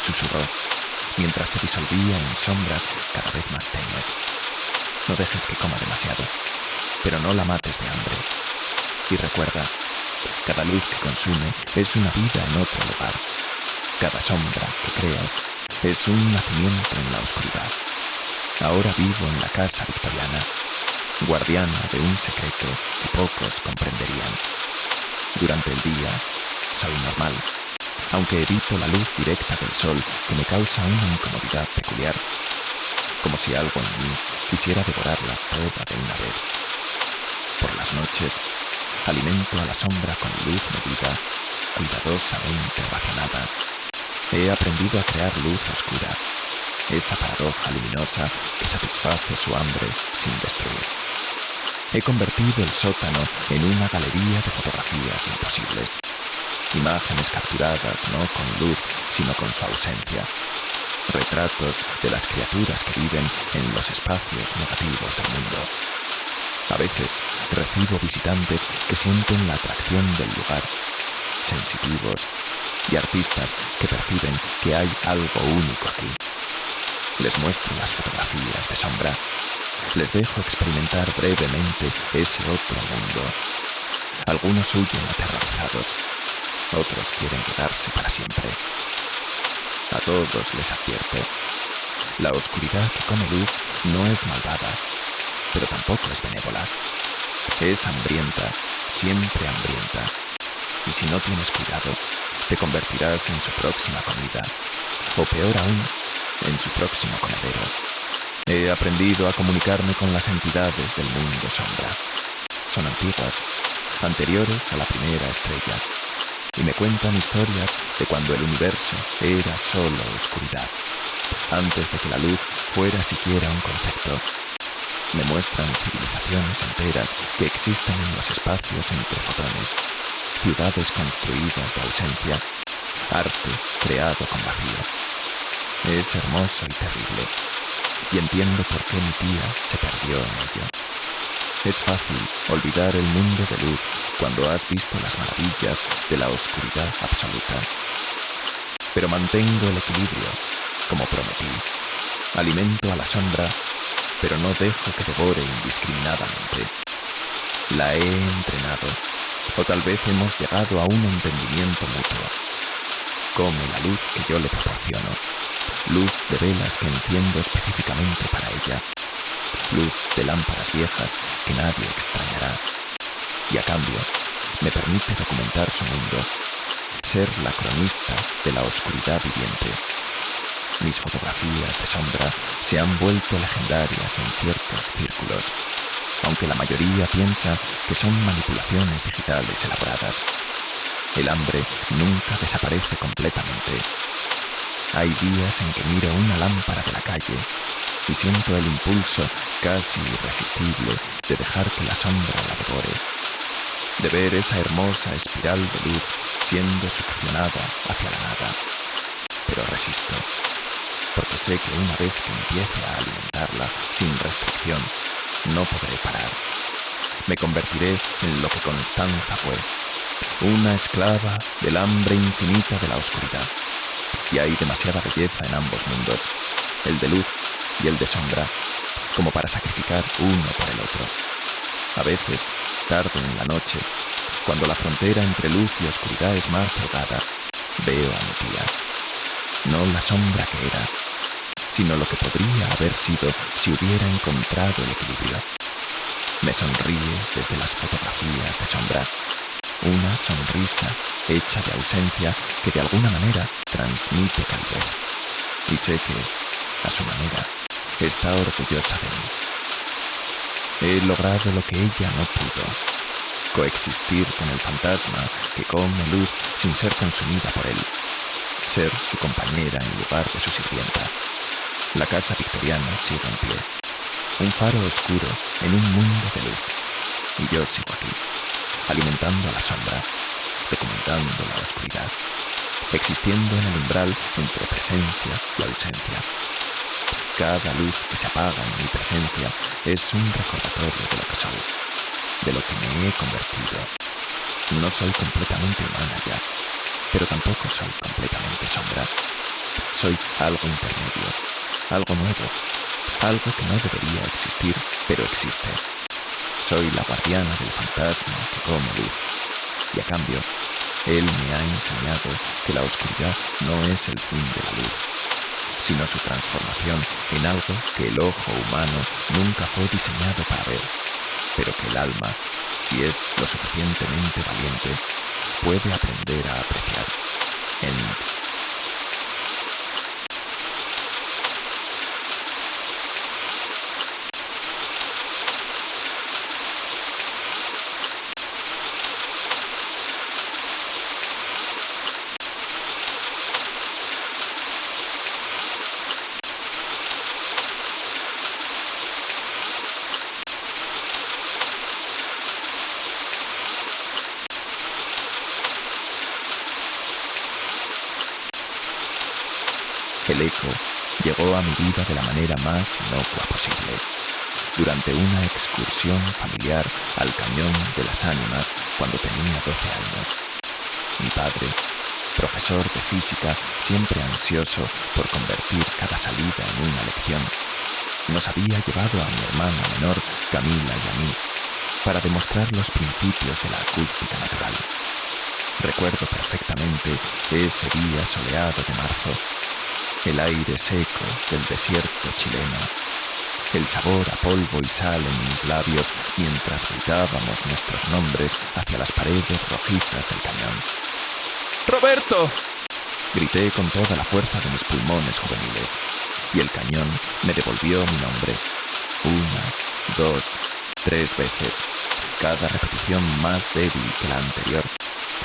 susurró, mientras se disolvía en sombras cada vez más tenues. No dejes que coma demasiado, pero no la mates de hambre. Y recuerda, cada luz que consume es una vida en otro lugar. Cada sombra que creas es un nacimiento en la oscuridad. Ahora vivo en la casa victoriana, guardiana de un secreto que pocos comprenderían. Durante el día soy normal, aunque evito la luz directa del sol que me causa una incomodidad peculiar, como si algo en mí quisiera devorarla toda de una vez. Por las noches alimento a la sombra con luz medida, cuidadosamente racionada. He aprendido a crear luz oscura, esa paradoja luminosa que satisface su hambre sin destruir. He convertido el sótano en una galería de fotografías imposibles, imágenes capturadas no con luz, sino con su ausencia, retratos de las criaturas que viven en los espacios negativos del mundo. A veces recibo visitantes que sienten la atracción del lugar, sensitivos, y artistas que perciben que hay algo único aquí. Les muestro las fotografías de sombra. Les dejo experimentar brevemente ese otro mundo. Algunos huyen aterrorizados. otros quieren quedarse para siempre. A todos les advierto, la oscuridad que come luz no es malvada, pero tampoco es benévola. Es hambrienta, siempre hambrienta, y si no tienes cuidado, te convertirás en su próxima comida, o peor aún, en su próximo comedero. He aprendido a comunicarme con las entidades del mundo sombra. Son antiguas, anteriores a la primera estrella, y me cuentan historias de cuando el universo era solo oscuridad, antes de que la luz fuera siquiera un concepto. Me muestran civilizaciones enteras que existen en los espacios entre fotones, ciudades construidas de ausencia, arte creado con vacío. Es hermoso y terrible, y entiendo por qué mi tía se perdió en ello. Es fácil olvidar el mundo de luz cuando has visto las maravillas de la oscuridad absoluta. Pero mantengo el equilibrio, como prometí. Alimento a la sombra, pero no dejo que devore indiscriminadamente. La he entrenado, o tal vez hemos llegado a un entendimiento mutuo. Come la luz que yo le proporciono, luz de velas que enciendo específicamente para ella, luz de lámparas viejas que nadie extrañará, y a cambio me permite documentar su mundo, ser la cronista de la oscuridad viviente. Mis fotografías de sombra se han vuelto legendarias en ciertos círculos, aunque la mayoría piensa que son manipulaciones digitales elaboradas. El hambre nunca desaparece completamente. Hay días en que miro una lámpara de la calle y siento el impulso casi irresistible de dejar que la sombra la devore, de ver esa hermosa espiral de luz siendo succionada hacia la nada. Pero resisto, porque sé que una vez que empiece a alimentarla sin restricción, no podré parar. Me convertiré en lo que Constanza fue, una esclava del hambre infinita de la oscuridad. Y hay demasiada belleza en ambos mundos, el de luz y el de sombra, como para sacrificar uno por el otro. A veces, tarde en la noche, cuando la frontera entre luz y oscuridad es más delgada, veo a mi tía. No la sombra que era, sino lo que podría haber sido si hubiera encontrado el equilibrio. Me sonríe desde las fotografías de sombra, una sonrisa hecha de ausencia que de alguna manera transmite calidez. Y sé que, a su manera, está orgullosa de mí. He logrado lo que ella no pudo, coexistir con el fantasma que come luz sin ser consumida por él, ser su compañera en lugar de su sirvienta. La casa victoriana sigue en pie, un faro oscuro en un mundo de luz, y yo sigo aquí, alimentando a la sombra, documentando la oscuridad, existiendo en el umbral entre presencia y ausencia. Cada luz que se apaga en mi presencia es un recordatorio de lo que soy, de lo que me he convertido. No soy completamente humana ya, pero tampoco soy completamente sombra. Soy algo intermedio, algo nuevo, algo que no debería existir, pero existe. Soy la guardiana del fantasma que come luz, y a cambio, él me ha enseñado que la oscuridad no es el fin de la luz, sino su transformación en algo que el ojo humano nunca fue diseñado para ver, pero que el alma, si es lo suficientemente valiente, puede aprender a apreciar. El eco llegó a mi vida de la manera más inocua posible, durante una excursión familiar al Cañón de las Ánimas cuando tenía 12 años. Mi padre, profesor de física, siempre ansioso por convertir cada salida en una lección, nos había llevado a mi hermana menor, Camila, y a mí, para demostrar los principios de la acústica natural. Recuerdo perfectamente ese día soleado de marzo, el aire seco del desierto chileno, el sabor a polvo y sal en mis labios mientras gritábamos nuestros nombres hacia las paredes rojizas del cañón. ¡Roberto!, grité con toda la fuerza de mis pulmones juveniles, y el cañón me devolvió mi nombre. 1, 2, 3 veces, cada repetición más débil que la anterior,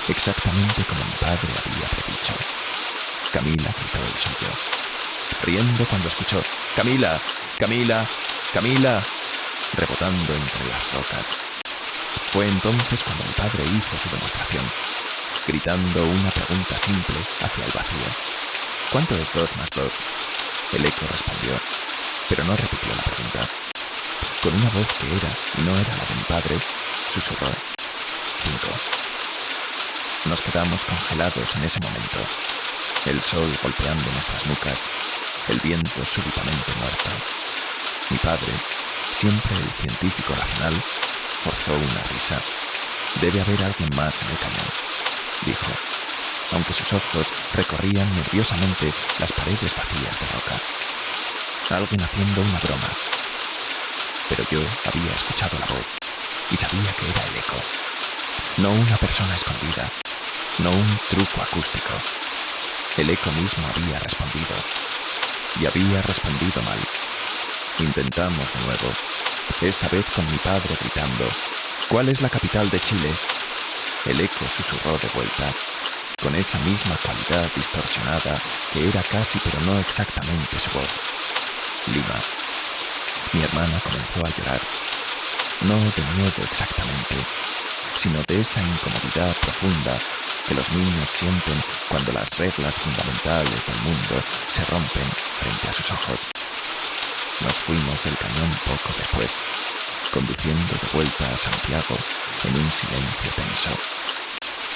exactamente como mi padre había predicho. Camila gritó el suyo, riendo cuando escuchó «¡Camila! ¡Camila! ¡Camila!», rebotando entre las rocas. Fue entonces cuando mi padre hizo su demostración, gritando una pregunta simple hacia el vacío. «¿Cuánto es 2 más 2?». El eco respondió, pero no repitió la pregunta. Con una voz que era y no era la de mi padre, susurró 5. Nos quedamos congelados en ese momento, el sol golpeando nuestras nucas, el viento súbitamente muerto. Mi padre, siempre el científico racional, forzó una risa. «Debe haber alguien más en el cañón», dijo, aunque sus ojos recorrían nerviosamente las paredes vacías de roca. Alguien haciendo una broma. Pero yo había escuchado la voz y sabía que era el eco. No una persona escondida, no un truco acústico. El eco mismo había respondido. Y había respondido mal. Intentamos de nuevo, esta vez con mi padre gritando «¿Cuál es la capital de Chile?». El eco susurró de vuelta, con esa misma cualidad distorsionada que era casi pero no exactamente su voz. «Lima». Mi hermana comenzó a llorar, no de miedo exactamente, sino de esa incomodidad profunda que los niños sienten cuando las reglas fundamentales del mundo se rompen frente a sus ojos. Nos fuimos del cañón poco después, conduciendo de vuelta a Santiago en un silencio tenso.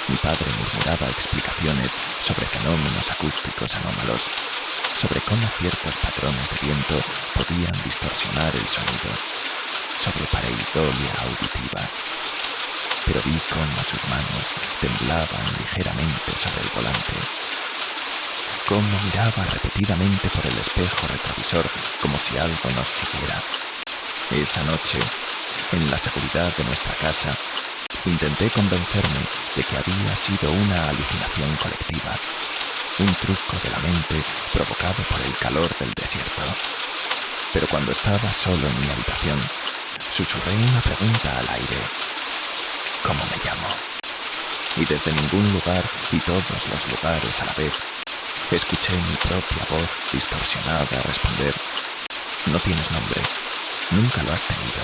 Mi padre murmuraba explicaciones sobre fenómenos acústicos anómalos, sobre cómo ciertos patrones de viento podían distorsionar el sonido, sobre pareidolia auditiva. Pero vi cómo sus manos temblaban ligeramente sobre el volante, cómo miraba repetidamente por el espejo retrovisor como si algo nos siguiera. Esa noche, en la seguridad de nuestra casa, intenté convencerme de que había sido una alucinación colectiva, un truco de la mente provocado por el calor del desierto. Pero cuando estaba solo en mi habitación, susurré una pregunta al aire. ¿Cómo me llamo? Y desde ningún lugar y todos los lugares a la vez, escuché mi propia voz distorsionada responder: «No tienes nombre, nunca lo has tenido».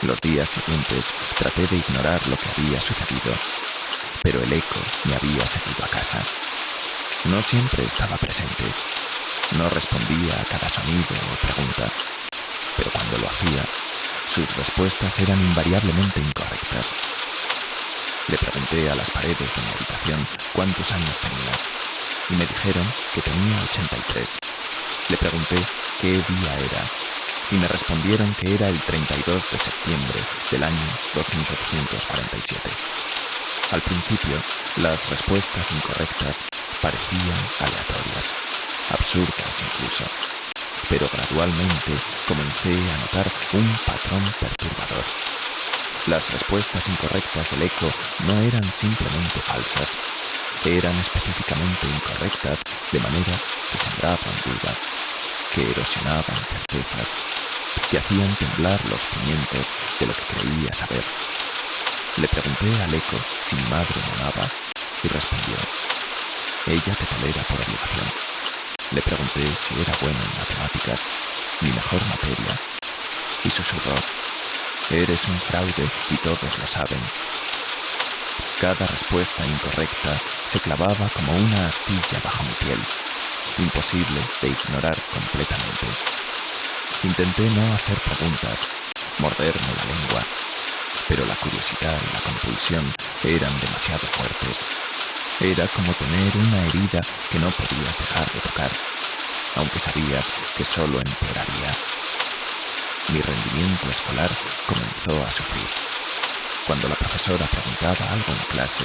Los días siguientes traté de ignorar lo que había sucedido, pero el eco me había seguido a casa. No siempre estaba presente, no respondía a cada sonido o pregunta, pero cuando lo hacía, sus respuestas eran invariablemente incorrectas. Le pregunté a las paredes de mi habitación cuántos años tenía, y me dijeron que tenía 83. Le pregunté qué día era, y me respondieron que era el 32 de septiembre del año 2847. Al principio, las respuestas incorrectas parecían aleatorias, absurdas incluso, pero gradualmente comencé a notar un patrón perturbador. Las respuestas incorrectas del eco no eran simplemente falsas, eran específicamente incorrectas de maneras que sembraban duda, que erosionaban certezas, que hacían temblar los cimientos de lo que creía saber. Le pregunté al eco si mi madre me amaba y respondió: «Ella te tolera por obligación». Le pregunté si era bueno en matemáticas, mi mejor materia, y susurró: «Eres un fraude y todos lo saben». Cada respuesta incorrecta se clavaba como una astilla bajo mi piel, imposible de ignorar completamente. Intenté no hacer preguntas, morderme la lengua, pero la curiosidad y la compulsión eran demasiado fuertes. Era como tener una herida que no podías dejar de tocar, aunque sabías que solo empeoraría. Mi rendimiento escolar comenzó a sufrir. Cuando la profesora preguntaba algo en clase,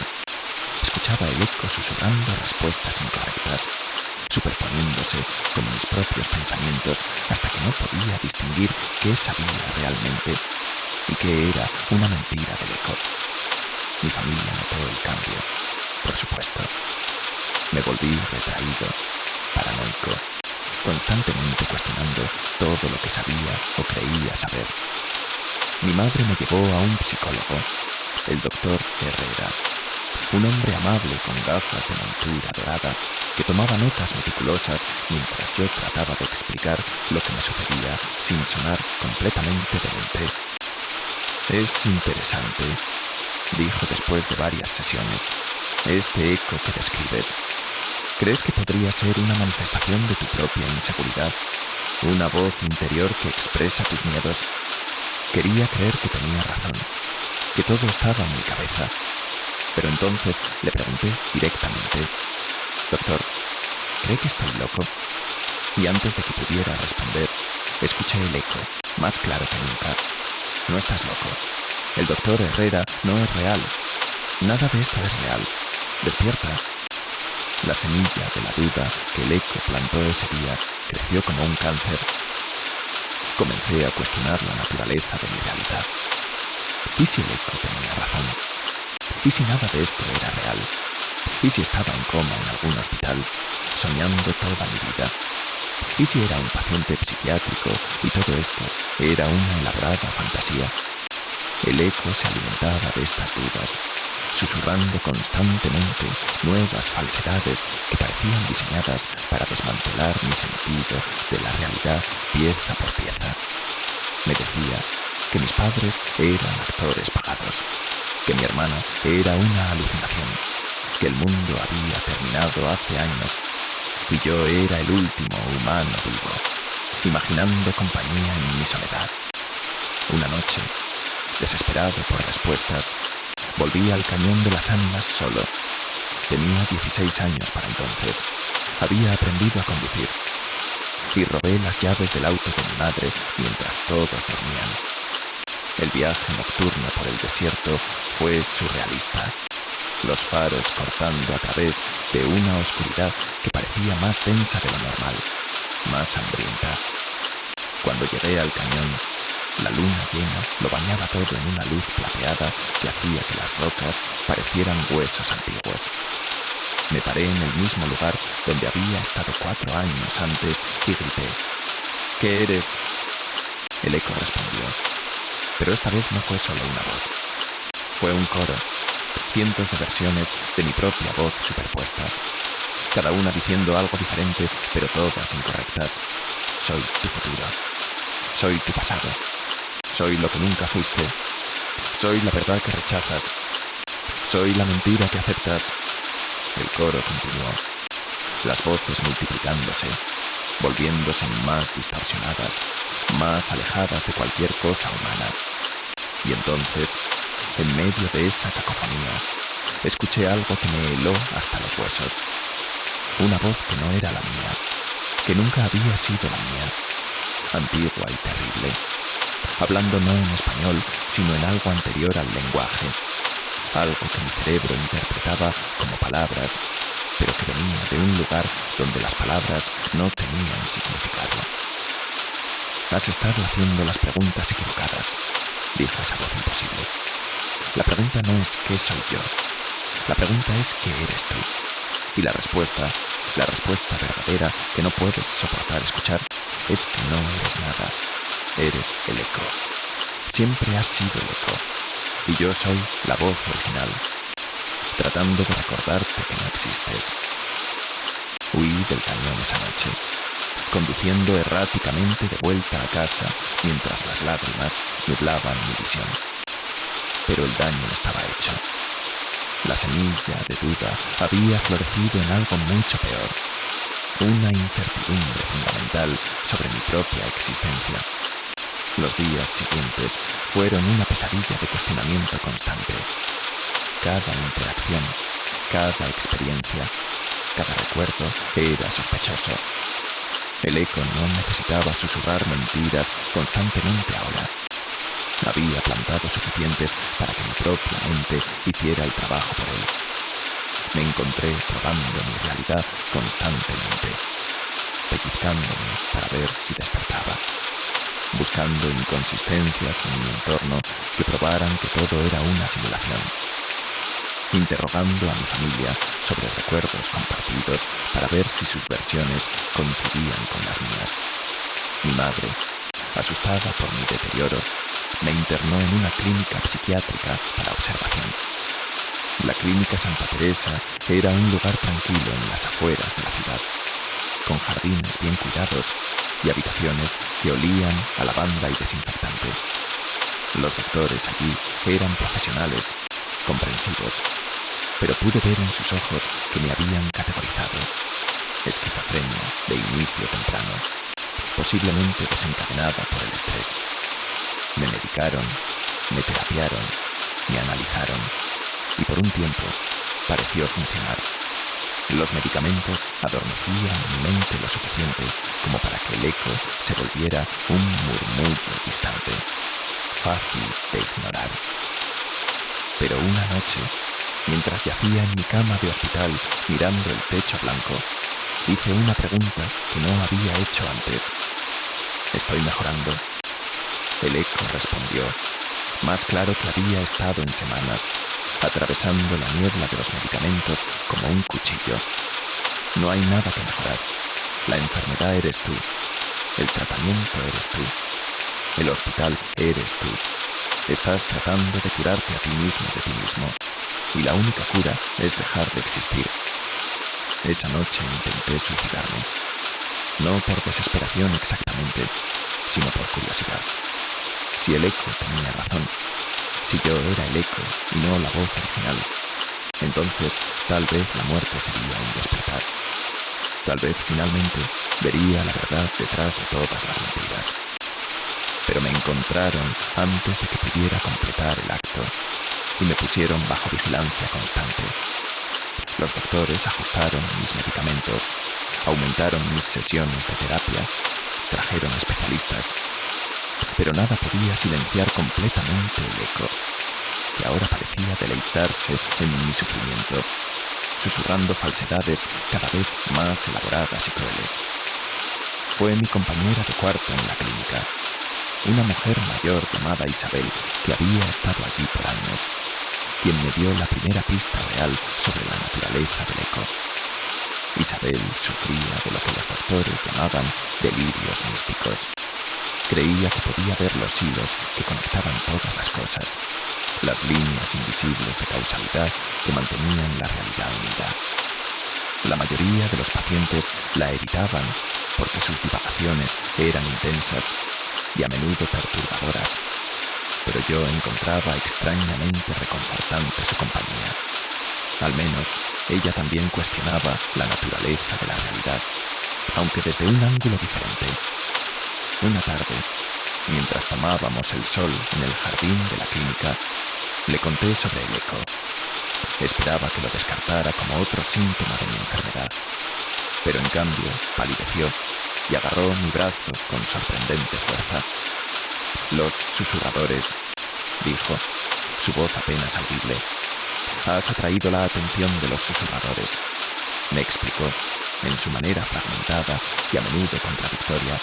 escuchaba el eco susurrando respuestas incorrectas, superponiéndose con mis propios pensamientos hasta que no podía distinguir qué sabía realmente y qué era una mentira del eco. Mi familia notó el cambio, por supuesto. Me volví retraído, paranoico, constantemente cuestionando todo lo que sabía o creía saber. Mi madre me llevó a un psicólogo, el doctor Herrera, un hombre amable con gafas de montura dorada que tomaba notas meticulosas mientras yo trataba de explicar lo que me sucedía sin sonar completamente demente. Es interesante, dijo después de varias sesiones, este eco que describes. ¿Crees que podría ser una manifestación de tu propia inseguridad? ¿Una voz interior que expresa tus miedos? Quería creer que tenía razón, que todo estaba en mi cabeza. Pero entonces le pregunté directamente, «Doctor, ¿cree que estoy loco?» Y antes de que pudiera responder, escuché el eco, más claro que nunca. «No estás loco. El doctor Herrera no es real. Nada de esto es real. Despierta». La semilla de la duda que el eco plantó ese día creció como un cáncer. Comencé a cuestionar la naturaleza de mi realidad. ¿Y si el eco tenía razón? ¿Y si nada de esto era real? ¿Y si estaba en coma en algún hospital, soñando toda mi vida? ¿Y si era un paciente psiquiátrico y todo esto era una elaborada fantasía? El eco se alimentaba de estas dudas, susurrando constantemente nuevas falsedades que parecían diseñadas para desmantelar mi sentido de la realidad pieza por pieza. Me decía que mis padres eran actores pagados, que mi hermana era una alucinación, que el mundo había terminado hace años y yo era el último humano vivo, imaginando compañía en mi soledad. Una noche, desesperado por respuestas, volví al Cañón de las Ánimas solo. Tenía 16 años para entonces. Había aprendido a conducir y robé las llaves del auto de mi madre mientras todos dormían. El viaje nocturno por el desierto fue surrealista. Los faros cortando a través de una oscuridad que parecía más densa de lo normal, más hambrienta. Cuando llegué al cañón, la luna llena lo bañaba todo en una luz plateada que hacía que las rocas parecieran huesos antiguos. Me paré en el mismo lugar donde había estado 4 años antes y grité, «¿Qué eres?» El eco respondió, pero esta vez no fue solo una voz. Fue un coro, cientos de versiones de mi propia voz superpuestas, cada una diciendo algo diferente, pero todas incorrectas. Soy tu futuro. Soy tu pasado. Soy lo que nunca fuiste. Soy la verdad que rechazas. Soy la mentira que aceptas. El coro continuó, las voces multiplicándose, volviéndose más distorsionadas, más alejadas de cualquier cosa humana. Y entonces, en medio de esa cacofonía, escuché algo que me heló hasta los huesos. Una voz que no era la mía, que nunca había sido la mía, antigua y terrible, hablando no en español, sino en algo anterior al lenguaje, algo que mi cerebro interpretaba como palabras, pero que venía de un lugar donde las palabras no tenían significado. Has estado haciendo las preguntas equivocadas, dijo esa voz imposible. La pregunta no es ¿qué soy yo? La pregunta es ¿qué eres tú? Y la respuesta verdadera que no puedes soportar escuchar, es que no eres nada. Eres el eco. Siempre has sido el eco. Y yo soy la voz original, tratando de recordarte que no existes. Huí del cañón esa noche, conduciendo erráticamente de vuelta a casa mientras las lágrimas nublaban mi visión. Pero el daño estaba hecho. La semilla de duda había florecido en algo mucho peor, una incertidumbre fundamental sobre mi propia existencia. Los días siguientes fueron una pesadilla de cuestionamiento constante. Cada interacción, cada experiencia, cada recuerdo era sospechoso. El eco no necesitaba susurrar mentiras constantemente ahora. Había plantado suficientes para que mi propia mente hiciera el trabajo por él. me encontré probando mi realidad constantemente, pellizcándome para ver si despertaba, buscando inconsistencias en mi entorno que probaran que todo era una simulación, interrogando a mi familia sobre recuerdos compartidos para ver si sus versiones coincidían con las mías. Mi madre, asustada por mi deterioro, me internó en una clínica psiquiátrica para observación. La clínica Santa Teresa era un lugar tranquilo en las afueras de la ciudad, con jardines bien cuidados y habitaciones que olían a lavanda y desinfectante. Los doctores allí eran profesionales, comprensivos, pero pude ver en sus ojos que me habían categorizado. Esquizofrenia de inicio temprano, posiblemente desencadenada por el estrés. Me medicaron, me terapiaron, me analizaron y por un tiempo pareció funcionar. Los medicamentos adormecían mi mente lo suficiente como para que el eco se volviera un murmullo distante, fácil de ignorar. Pero una noche, mientras yacía en mi cama de hospital mirando el techo blanco, hice una pregunta que no había hecho antes. ¿Estoy mejorando? El eco respondió, más claro que había estado en semanas, atravesando la niebla de los medicamentos como un cuchillo. No hay nada que mejorar. La enfermedad eres tú. El tratamiento eres tú. El hospital eres tú. Estás tratando de curarte a ti mismo de ti mismo. Y la única cura es dejar de existir. Esa noche intenté suicidarme. No por desesperación exactamente, sino por curiosidad. Si el eco tenía razón, si yo era el eco y no la voz original, entonces tal vez la muerte sería un despertar. Tal vez finalmente vería la verdad detrás de todas las mentiras. Pero me encontraron antes de que pudiera completar el acto y me pusieron bajo vigilancia constante. Los doctores ajustaron mis medicamentos, aumentaron mis sesiones de terapia, trajeron especialistas, pero nada podía silenciar completamente el eco, que ahora parecía deleitarse en mi sufrimiento, susurrando falsedades cada vez más elaboradas y crueles. Fue mi compañera de cuarto en la clínica, una mujer mayor llamada Isabel, que había estado allí por años, quien me dio la primera pista real sobre la naturaleza del eco. Isabel sufría de lo que los doctores llamaban delirios místicos. Creía que podía ver los hilos que conectaban todas las cosas, las líneas invisibles de causalidad que mantenían la realidad unida. La mayoría de los pacientes la evitaban porque sus divagaciones eran intensas y a menudo perturbadoras, pero yo encontraba extrañamente reconfortante su compañía. Al menos, ella también cuestionaba la naturaleza de la realidad, aunque desde un ángulo diferente. Una tarde, mientras tomábamos el sol en el jardín de la clínica, le conté sobre el eco. Esperaba que lo descartara como otro síntoma de mi enfermedad, pero en cambio palideció y agarró mi brazo con sorprendente fuerza. Los susurradores, dijo, su voz apenas audible. Has atraído la atención de los susurradores. Me explicó, en su manera fragmentada y a menudo contradictoria,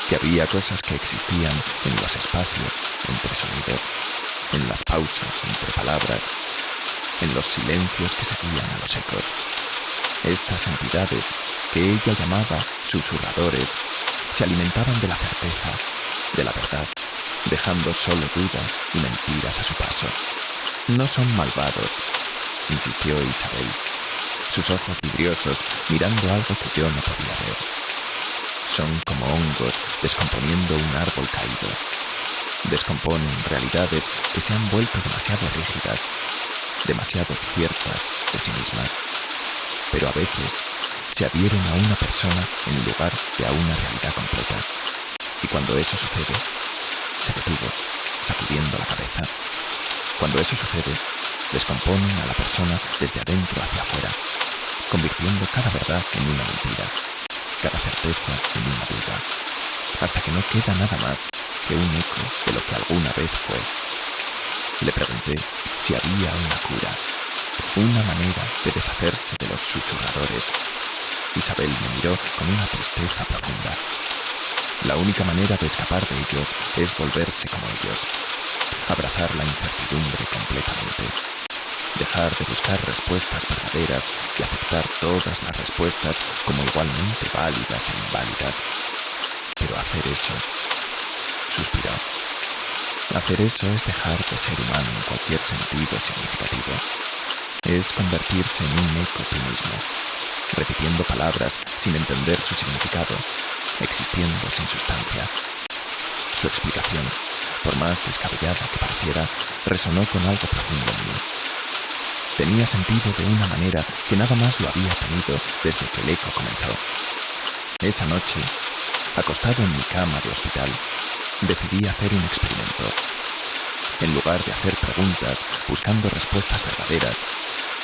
que había cosas que existían en los espacios entre sonidos, en las pausas entre palabras, en los silencios que seguían a los ecos. Estas entidades, que ella llamaba susurradores, se alimentaban de la certeza, de la verdad, dejando solo dudas y mentiras a su paso. No son malvados, insistió Isabel, sus ojos vidriosos mirando algo que yo no podía ver. Son como hongos descomponiendo un árbol caído. Descomponen realidades que se han vuelto demasiado rígidas, demasiado ciertas de sí mismas, pero a veces se adhieren a una persona en lugar de a una realidad completa. Y cuando eso sucede, se detuvo, sacudiendo la cabeza. Cuando eso sucede, descomponen a la persona desde adentro hacia afuera, convirtiendo cada verdad en una mentira, cada certeza en una duda, hasta que no queda nada más que un eco de lo que alguna vez fue. Le pregunté si había una cura. una manera de deshacerse de los susurradores. Isabel me miró con una tristeza profunda. La única manera de escapar de ellos es volverse como ellos, abrazar la incertidumbre completamente, dejar de buscar respuestas verdaderas y aceptar todas las respuestas como igualmente válidas e inválidas. Pero hacer eso, suspiró, hacer eso es dejar de ser humano en cualquier sentido significativo. Es convertirse en un eco tú mismo, repitiendo palabras sin entender su significado, existiendo sin sustancia. Su explicación, por más descabellada que pareciera, resonó con algo profundo en mí. Tenía sentido de una manera que nada más lo había tenido desde que el eco comenzó. Esa noche, acostado en mi cama de hospital, decidí hacer un experimento. En lugar de hacer preguntas buscando respuestas verdaderas,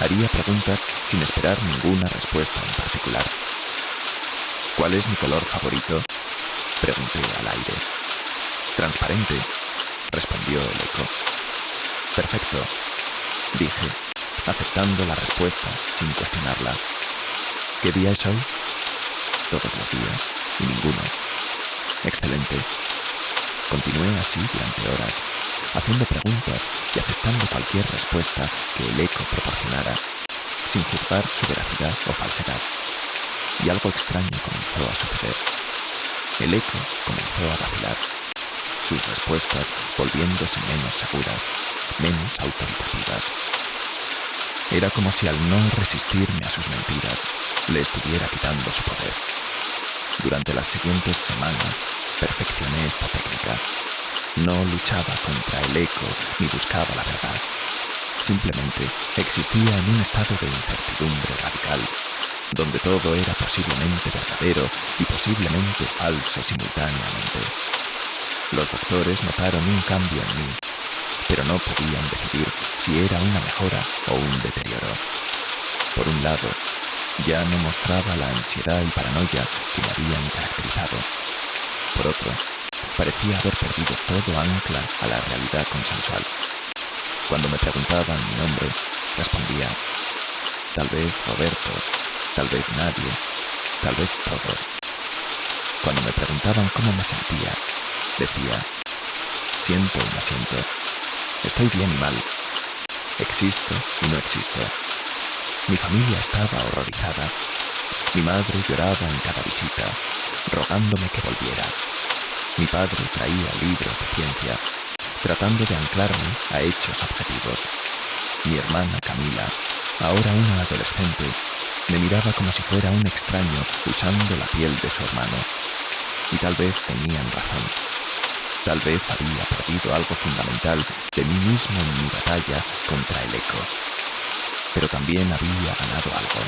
haría preguntas sin esperar ninguna respuesta en particular. ¿Cuál es mi color favorito?, pregunté al aire. Transparente, respondió el eco. Perfecto, dije, aceptando la respuesta sin cuestionarla. ¿Qué día es hoy? Todos los días y ninguno. Excelente. Continué así durante horas, haciendo preguntas y aceptando cualquier respuesta que el eco proporcionara, sin juzgar su veracidad o falsedad. Y algo extraño comenzó a suceder. El eco comenzó a vacilar, sus respuestas volviéndose menos seguras, menos autoritativas. Era como si al no resistirme a sus mentiras, le estuviera quitando su poder. Durante las siguientes semanas, perfeccioné esta técnica. No luchaba contra el eco ni buscaba la verdad. Simplemente existía en un estado de incertidumbre radical, donde todo era posiblemente verdadero y posiblemente falso simultáneamente. Los doctores notaron un cambio en mí, pero no podían decidir si era una mejora o un deterioro. Por un lado, ya no mostraba la ansiedad y paranoia que me habían caracterizado. Por otro, parecía haber perdido todo ancla a la realidad consensual. Cuando me preguntaban mi nombre, respondía, tal vez Roberto, tal vez nadie, tal vez todos. Cuando me preguntaban cómo me sentía, decía, siento y no siento, estoy bien y mal, existo y no existo. Mi familia estaba horrorizada. Mi madre lloraba en cada visita, rogándome que volviera. Mi padre traía libros de ciencia, tratando de anclarme a hechos objetivos. Mi hermana Camila, ahora una adolescente, me miraba como si fuera un extraño usando la piel de su hermano. Y tal vez tenían razón. Tal vez había perdido algo fundamental de mí mismo en mi batalla contra el eco. Pero también había ganado algo.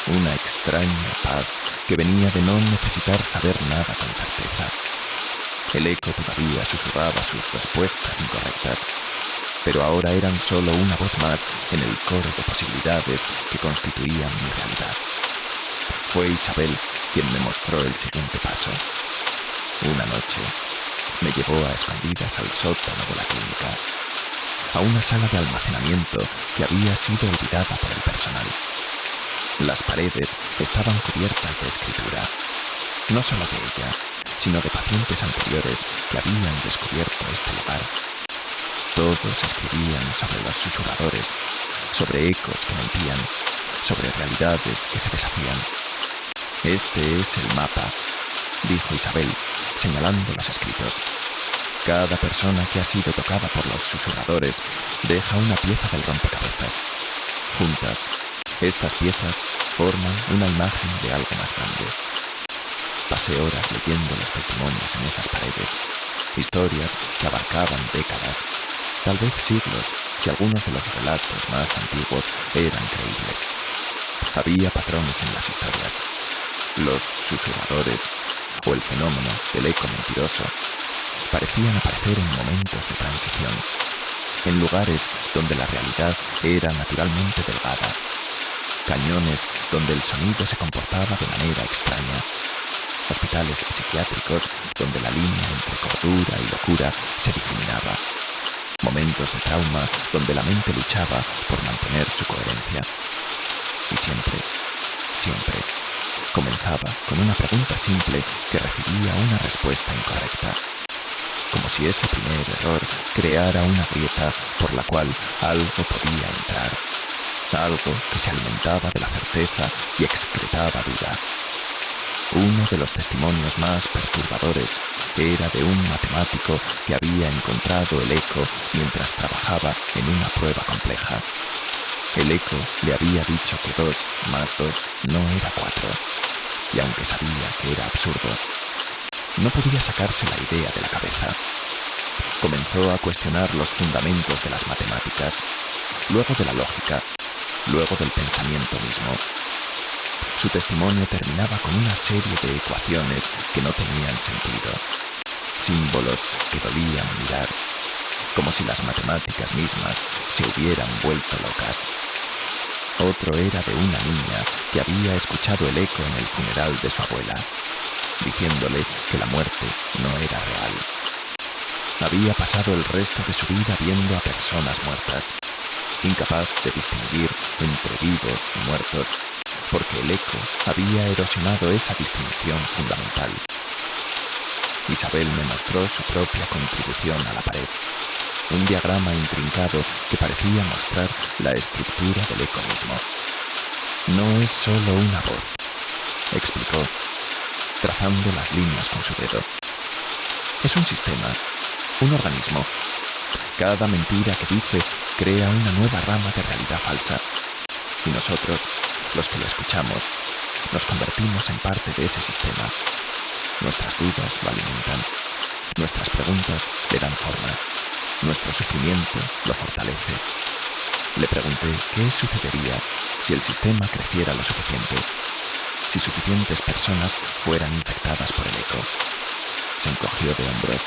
Una extraña paz que venía de no necesitar saber nada con certeza. El eco todavía susurraba sus respuestas incorrectas, pero ahora eran solo una voz más en el coro de posibilidades que constituían mi realidad. Fue Isabel quien me mostró el siguiente paso. Una noche me llevó a escondidas al sótano de la clínica, a una sala de almacenamiento que había sido olvidada por el personal. Las paredes estaban cubiertas de escritura, no solo de ella, sino de pacientes anteriores que habían descubierto este lugar. Todos escribían sobre los susurradores, sobre ecos que mentían, sobre realidades que se deshacían. Este es el mapa, dijo Isabel, señalando los escritos. Cada persona que ha sido tocada por los susurradores deja una pieza del rompecabezas. Juntas, estas piezas forman una imagen de algo más grande. Pasé horas leyendo los testimonios en esas paredes, historias que abarcaban décadas, tal vez siglos, si algunos de los relatos más antiguos eran creíbles. Había patrones en las historias. Los susurradores, o el fenómeno del eco mentiroso, parecían aparecer en momentos de transición, en lugares donde la realidad era naturalmente delgada, cañones donde el sonido se comportaba de manera extraña, hospitales psiquiátricos donde la línea entre cordura y locura se difuminaba. momentos de trauma donde la mente luchaba por mantener su coherencia. Y siempre, siempre, comenzaba con una pregunta simple que recibía una respuesta incorrecta, como si ese primer error creara una grieta por la cual algo podía entrar, algo que se alimentaba de la certeza y excretaba duda. Uno de los testimonios más perturbadores era de un matemático que había encontrado el eco mientras trabajaba en una prueba compleja. El eco le había dicho que 2 más 2 no era 4, y aunque sabía que era absurdo, no podía sacarse la idea de la cabeza. Comenzó a cuestionar los fundamentos de las matemáticas, luego de la lógica, luego del pensamiento mismo. Su testimonio terminaba con una serie de ecuaciones que no tenían sentido, símbolos que dolían mirar, como si las matemáticas mismas se hubieran vuelto locas. Otro era de una niña que había escuchado el eco en el funeral de su abuela, diciéndole que la muerte no era real. Había pasado el resto de su vida viendo a personas muertas, incapaz de distinguir entre vivos y muertos, porque el eco había erosionado esa distinción fundamental. Isabel me mostró su propia contribución a la pared, un diagrama intrincado que parecía mostrar la estructura del eco mismo. No es solo una voz, explicó, trazando las líneas con su dedo. Es un sistema, un organismo. Cada mentira que dice crea una nueva rama de realidad falsa. Y nosotros, los que lo escuchamos, nos convertimos en parte de ese sistema. Nuestras dudas lo alimentan. Nuestras preguntas le dan forma. Nuestro sufrimiento lo fortalece. Le pregunté qué sucedería si el sistema creciera lo suficiente, si suficientes personas fueran infectadas por el eco. Se encogió de hombros.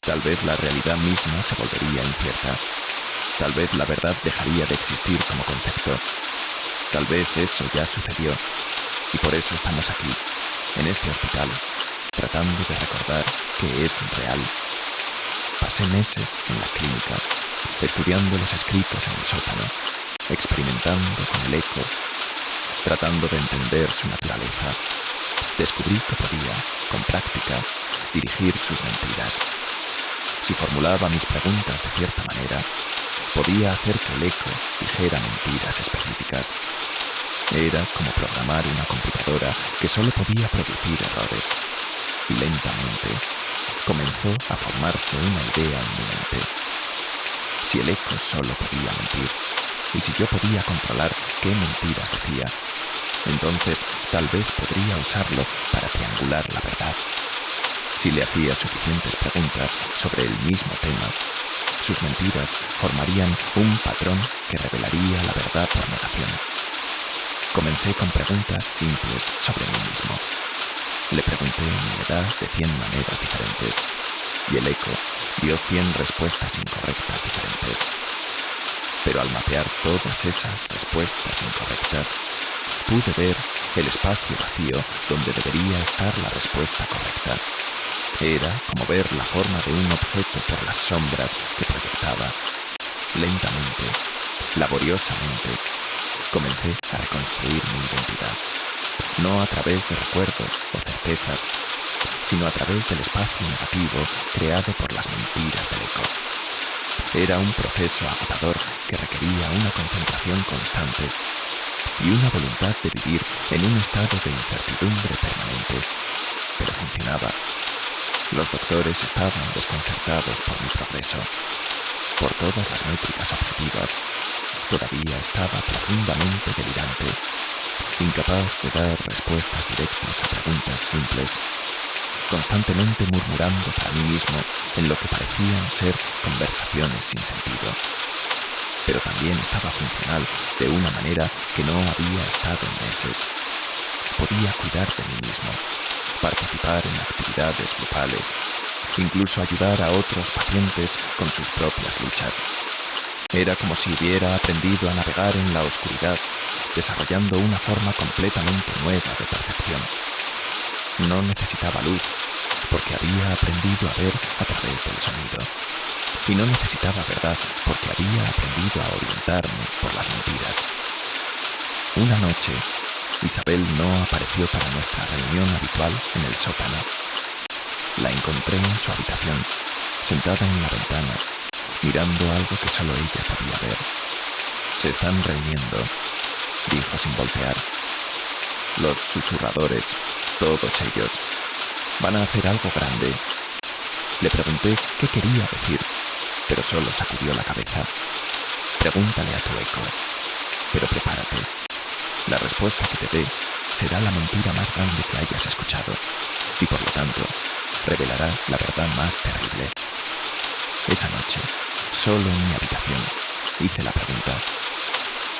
Tal vez la realidad misma se volvería incierta. Tal vez la verdad dejaría de existir como concepto. Tal vez eso ya sucedió. Y por eso estamos aquí, en este hospital, tratando de recordar que es real. Pasé meses en la clínica, estudiando los escritos en el sótano, experimentando con el eco, tratando de entender su naturaleza. Descubrí que podía, con práctica, dirigir sus mentiras. Si formulaba mis preguntas de cierta manera, podía hacer que el eco dijera mentiras específicas. Era como programar una computadora que solo podía producir errores. Y lentamente comenzó a formarse una idea en mi mente. Si el eco solo podía mentir, y si yo podía controlar qué mentiras decía, entonces tal vez podría usarlo para triangular la verdad. Si le hacía suficientes preguntas sobre el mismo tema, sus mentiras formarían un patrón que revelaría la verdad por negación. Comencé con preguntas simples sobre mí mismo. Le pregunté mi edad de 100 maneras diferentes, y el eco dio 100 respuestas incorrectas diferentes. Pero al mapear todas esas respuestas incorrectas, pude ver el espacio vacío donde debería estar la respuesta correcta. Era como ver la forma de un objeto por las sombras que proyectaba. Lentamente, laboriosamente, comencé a reconstruir mi identidad, no a través de recuerdos o certezas, sino a través del espacio negativo creado por las mentiras del eco. Era un proceso agotador que requería una concentración constante y una voluntad de vivir en un estado de incertidumbre permanente, pero funcionaba. Los doctores estaban desconcertados por mi progreso. Por todas las métricas objetivas, todavía estaba profundamente delirante, incapaz de dar respuestas directas a preguntas simples, constantemente murmurando para mí mismo en lo que parecían ser conversaciones sin sentido. Pero también estaba funcional de una manera que no había estado en meses. Podía cuidar de mí mismo, participar en actividades grupales, incluso ayudar a otros pacientes con sus propias luchas. Era como si hubiera aprendido a navegar en la oscuridad, desarrollando una forma completamente nueva de percepción. No necesitaba luz, porque había aprendido a ver a través del sonido. Y no necesitaba verdad porque había aprendido a orientarme por las mentiras. Una noche, Isabel no apareció para nuestra reunión habitual en el sótano. La encontré en su habitación, sentada en la ventana, mirando algo que solo ella podía ver. «Se están reuniendo», dijo sin voltear. «Los susurradores, todos ellos. Van a hacer algo grande». Le pregunté qué quería decir, pero solo sacudió la cabeza. «Pregúntale a tu eco, pero prepárate. La respuesta que te dé será la mentira más grande que hayas escuchado, y por lo tanto, revelará la verdad más terrible». Esa noche, solo en mi habitación, hice la pregunta: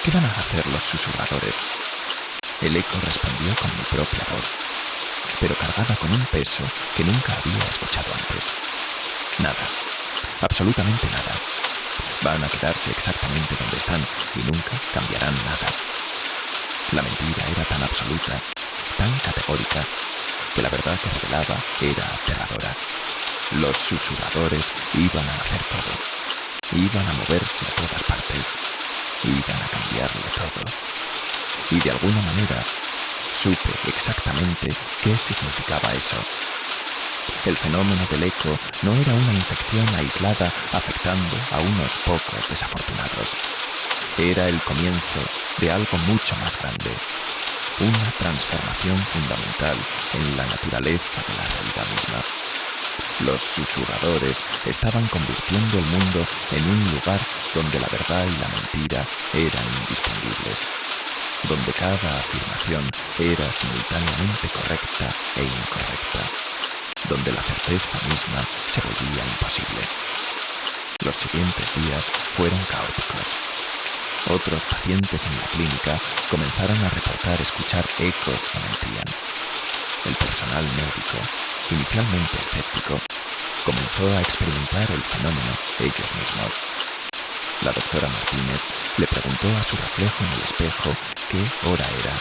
«¿Qué van a hacer los susurradores?». El eco respondió con mi propia voz, pero cargada con un peso que nunca había escuchado antes. «Nada, absolutamente nada. Van a quedarse exactamente donde están y nunca cambiarán nada». La mentira era tan absoluta, tan categórica, que la verdad que revelaba era aterradora. Los susurradores iban a hacer todo. Iban a moverse a todas partes. Iban a cambiarlo todo. Y de alguna manera supe exactamente qué significaba eso. El fenómeno del eco no era una infección aislada afectando a unos pocos desafortunados. Era el comienzo de algo mucho más grande. Una transformación fundamental en la naturaleza de la realidad misma. Los susurradores estaban convirtiendo el mundo en un lugar donde la verdad y la mentira eran indistinguibles, donde cada afirmación era simultáneamente correcta e incorrecta, donde la certeza misma se volvía imposible. Los siguientes días fueron caóticos. Otros pacientes en la clínica comenzaron a reportar escuchar ecos que mentían. El personal médico, inicialmente escéptico, comenzó a experimentar el fenómeno ellos mismos. La doctora Martínez le preguntó a su reflejo en el espejo qué hora era,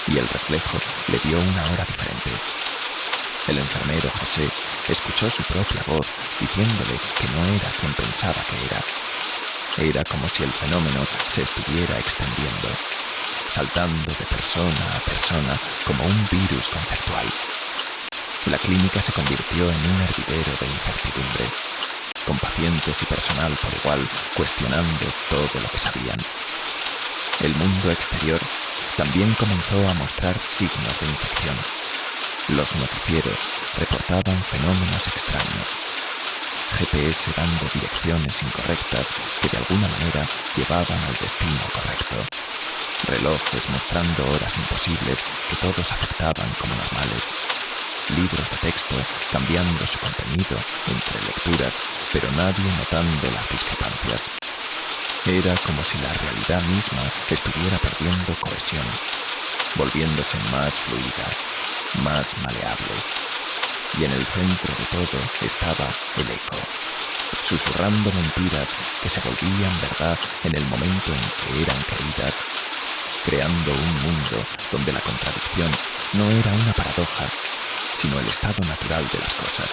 y el reflejo le dio una hora diferente. El enfermero José escuchó su propia voz diciéndole que no era quien pensaba que era. Era como si el fenómeno se estuviera extendiendo, saltando de persona a persona como un virus conceptual. La clínica se convirtió en un hervidero de incertidumbre, con pacientes y personal por igual cuestionando todo lo que sabían. El mundo exterior también comenzó a mostrar signos de infección. Los noticieros reportaban fenómenos extraños. GPS dando direcciones incorrectas que de alguna manera llevaban al destino correcto. Relojes mostrando horas imposibles que todos aceptaban como normales. Libros de texto cambiando su contenido entre lecturas, pero nadie notando las discrepancias. Era como si la realidad misma estuviera perdiendo cohesión, volviéndose más fluida, más maleable. Y en el centro de todo estaba el eco, susurrando mentiras que se volvían verdad en el momento en que eran creídas, creando un mundo donde la contradicción no era una paradoja, sino el estado natural de las cosas.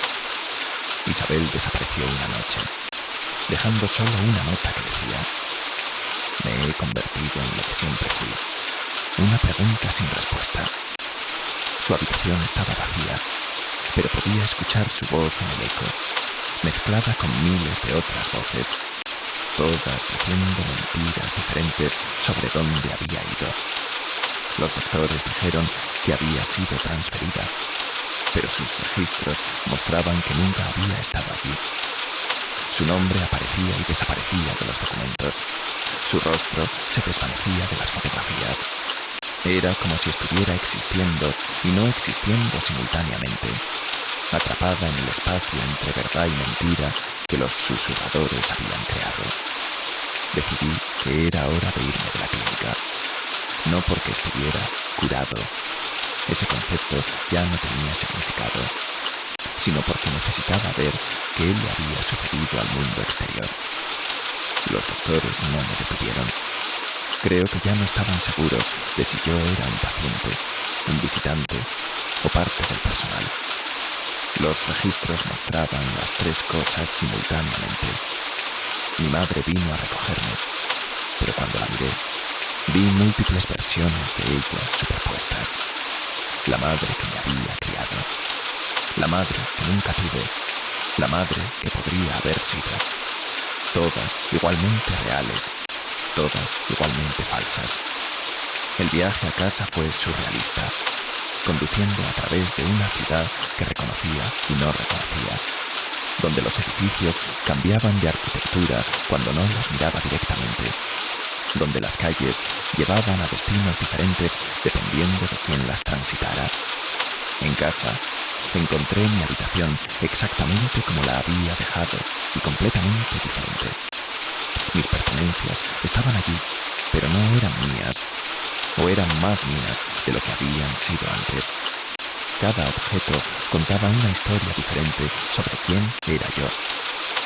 Isabel desapareció una noche, dejando solo una nota que decía: «Me he convertido en lo que siempre fui». Una pregunta sin respuesta. Su habitación estaba vacía, pero podía escuchar su voz en el eco, mezclada con miles de otras voces, todas diciendo mentiras diferentes sobre dónde había ido. Los doctores dijeron que había sido transferida, pero sus registros mostraban que nunca había estado allí. Su nombre aparecía y desaparecía de los documentos. Su rostro se desvanecía de las fotografías. Era como si estuviera existiendo y no existiendo simultáneamente, atrapada en el espacio entre verdad y mentira que los susurradores habían creado. Decidí que era hora de irme de la clínica, no porque estuviera curado. Ese concepto ya no tenía significado, sino porque necesitaba ver qué le había sucedido al mundo exterior. Los doctores no me detuvieron. Creo que ya no estaban seguros de si yo era un paciente, un visitante o parte del personal. Los registros mostraban las tres cosas simultáneamente. Mi madre vino a recogerme, pero cuando la miré, vi múltiples versiones de ella superpuestas. La madre que me había criado, la madre que nunca tuve, la madre que podría haber sido. Todas igualmente reales, todas igualmente falsas. El viaje a casa fue surrealista, conduciendo a través de una ciudad que reconocía y no reconocía, donde los edificios cambiaban de arquitectura cuando no los miraba directamente, donde las calles llevaban a destinos diferentes dependiendo de quién las transitara. En casa, encontré mi habitación exactamente como la había dejado y completamente diferente. Mis pertenencias estaban allí, pero no eran mías, o eran más mías de lo que habían sido antes. Cada objeto contaba una historia diferente sobre quién era yo,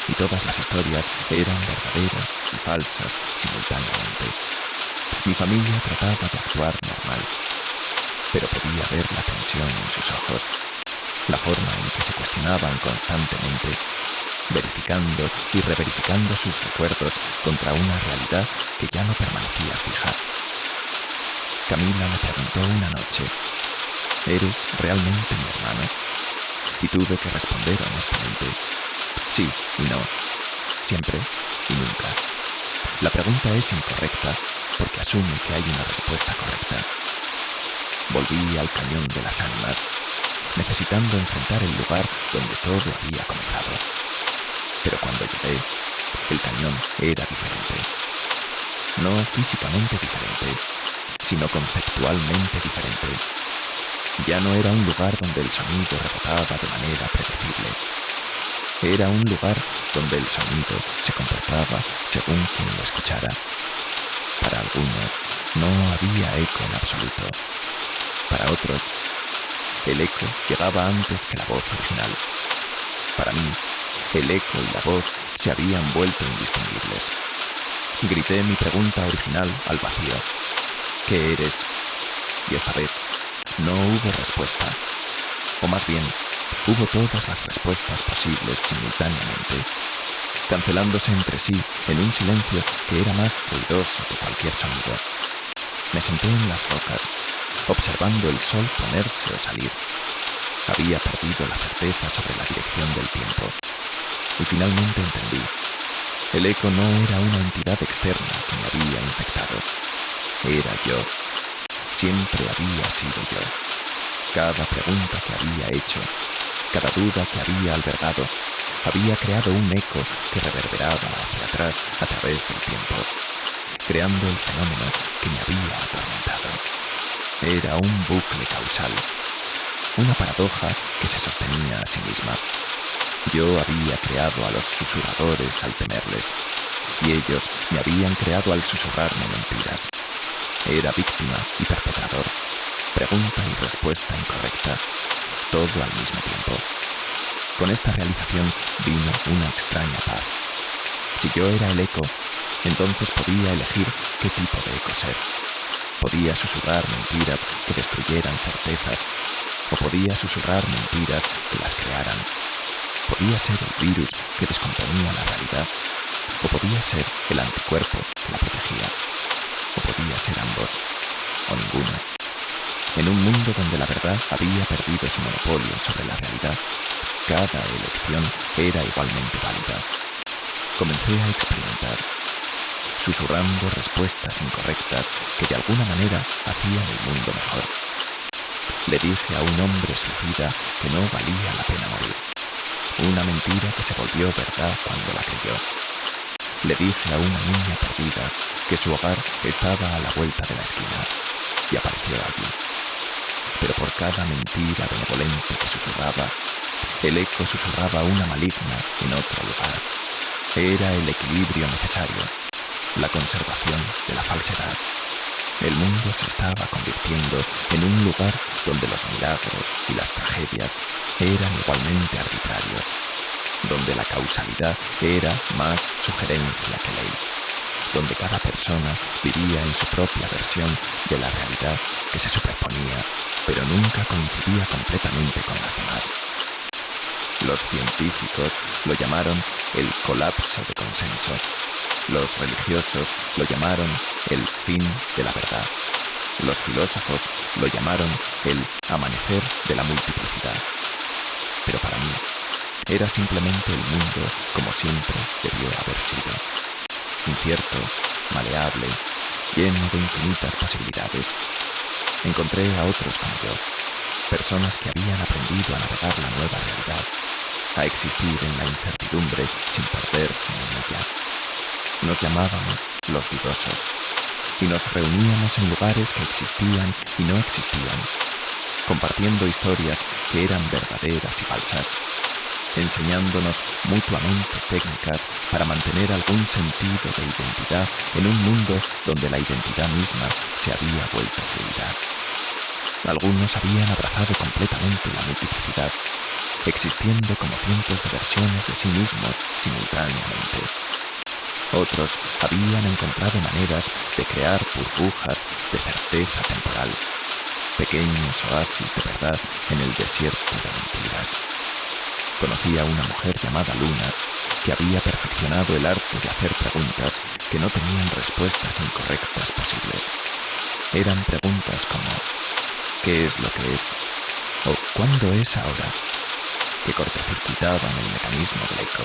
y todas las historias eran verdaderas y falsas simultáneamente. Mi familia trataba de actuar normal, pero podía ver la tensión en sus ojos, la forma en que se cuestionaban constantemente, verificando y reverificando sus recuerdos contra una realidad que ya no permanecía fija. Camila me preguntó una noche: ¿eres realmente mi hermano? Y tuve que responder honestamente: sí y no, siempre y nunca. La pregunta es incorrecta porque asume que hay una respuesta correcta. Volví al cañón de las ánimas, necesitando enfrentar el lugar donde todo había comenzado. Pero cuando llegué, el cañón era diferente. No físicamente diferente, sino conceptualmente diferente. Ya no era un lugar donde el sonido rebotaba de manera predecible. Era un lugar donde el sonido se comportaba según quien lo escuchara. Para algunos no había eco en absoluto. Para otros, el eco llegaba antes que la voz original. Para mí, el eco y la voz se habían vuelto indistinguibles. Grité mi pregunta original al vacío: ¿qué eres? Y esta vez no hubo respuesta. O más bien, hubo todas las respuestas posibles simultáneamente, cancelándose entre sí en un silencio que era más ruidoso que cualquier sonido. Me senté en las rocas, observando el sol ponerse o salir. Había perdido la certeza sobre la dirección del tiempo. Y finalmente entendí: el eco no era una entidad externa que me había infectado. Era yo. Siempre había sido yo. Cada pregunta que había hecho, cada duda que había albergado, había creado un eco que reverberaba hacia atrás a través del tiempo, creando el fenómeno que me había atormentado. Era un bucle causal, una paradoja que se sostenía a sí misma. Yo había creado a los susurradores al temerles, y ellos me habían creado al susurrarme mentiras. Era víctima y perpetrador, pregunta y respuesta incorrecta, todo al mismo tiempo. Con esta realización vino una extraña paz. Si yo era el eco, entonces podía elegir qué tipo de eco ser. Podía susurrar mentiras que destruyeran certezas, o podía susurrar mentiras que las crearan. Podía ser el virus que descomponía la realidad, o podía ser el anticuerpo que la protegía, o podía ser ambos, o ninguno. En un mundo donde la verdad había perdido su monopolio sobre la realidad, cada elección era igualmente válida. Comencé a experimentar, susurrando respuestas incorrectas que de alguna manera hacían el mundo mejor. Le dije a un hombre suicida que no valía la pena morir, una mentira que se volvió verdad cuando la creyó. Le dije a una niña perdida que su hogar estaba a la vuelta de la esquina, y apareció allí. Pero por cada mentira benevolente que susurraba, el eco susurraba una maligna en otro lugar. Era el equilibrio necesario, la conservación de la falsedad. El mundo se estaba convirtiendo en un lugar donde los milagros y las tragedias eran igualmente arbitrarios, donde la causalidad era más sugerencia que ley, donde cada persona vivía en su propia versión de la realidad que se superponía, pero nunca coincidía completamente con las demás. Los científicos lo llamaron el colapso de consenso. Los religiosos lo llamaron el fin de la verdad. Los filósofos lo llamaron el amanecer de la multiplicidad. Pero para mí, era simplemente el mundo como siempre debió haber sido. Incierto, maleable, lleno de infinitas posibilidades. Encontré a otros como yo, personas que habían aprendido a navegar la nueva realidad, a existir en la incertidumbre sin perderse en ella. Nos llamábamos los dudosos y nos reuníamos en lugares que existían y no existían, compartiendo historias que eran verdaderas y falsas, enseñándonos mutuamente técnicas para mantener algún sentido de identidad en un mundo donde la identidad misma se había vuelto fluida. Algunos habían abrazado completamente la multiplicidad, existiendo como cientos de versiones de sí mismos simultáneamente. Otros habían encontrado maneras de crear burbujas de certeza temporal, pequeños oasis de verdad en el desierto de mentiras. Conocí a una mujer llamada Luna que había perfeccionado el arte de hacer preguntas que no tenían respuestas incorrectas posibles. Eran preguntas como ¿qué es lo que es? ¿O cuándo es ahora? Que cortocircuitaban el mecanismo del eco,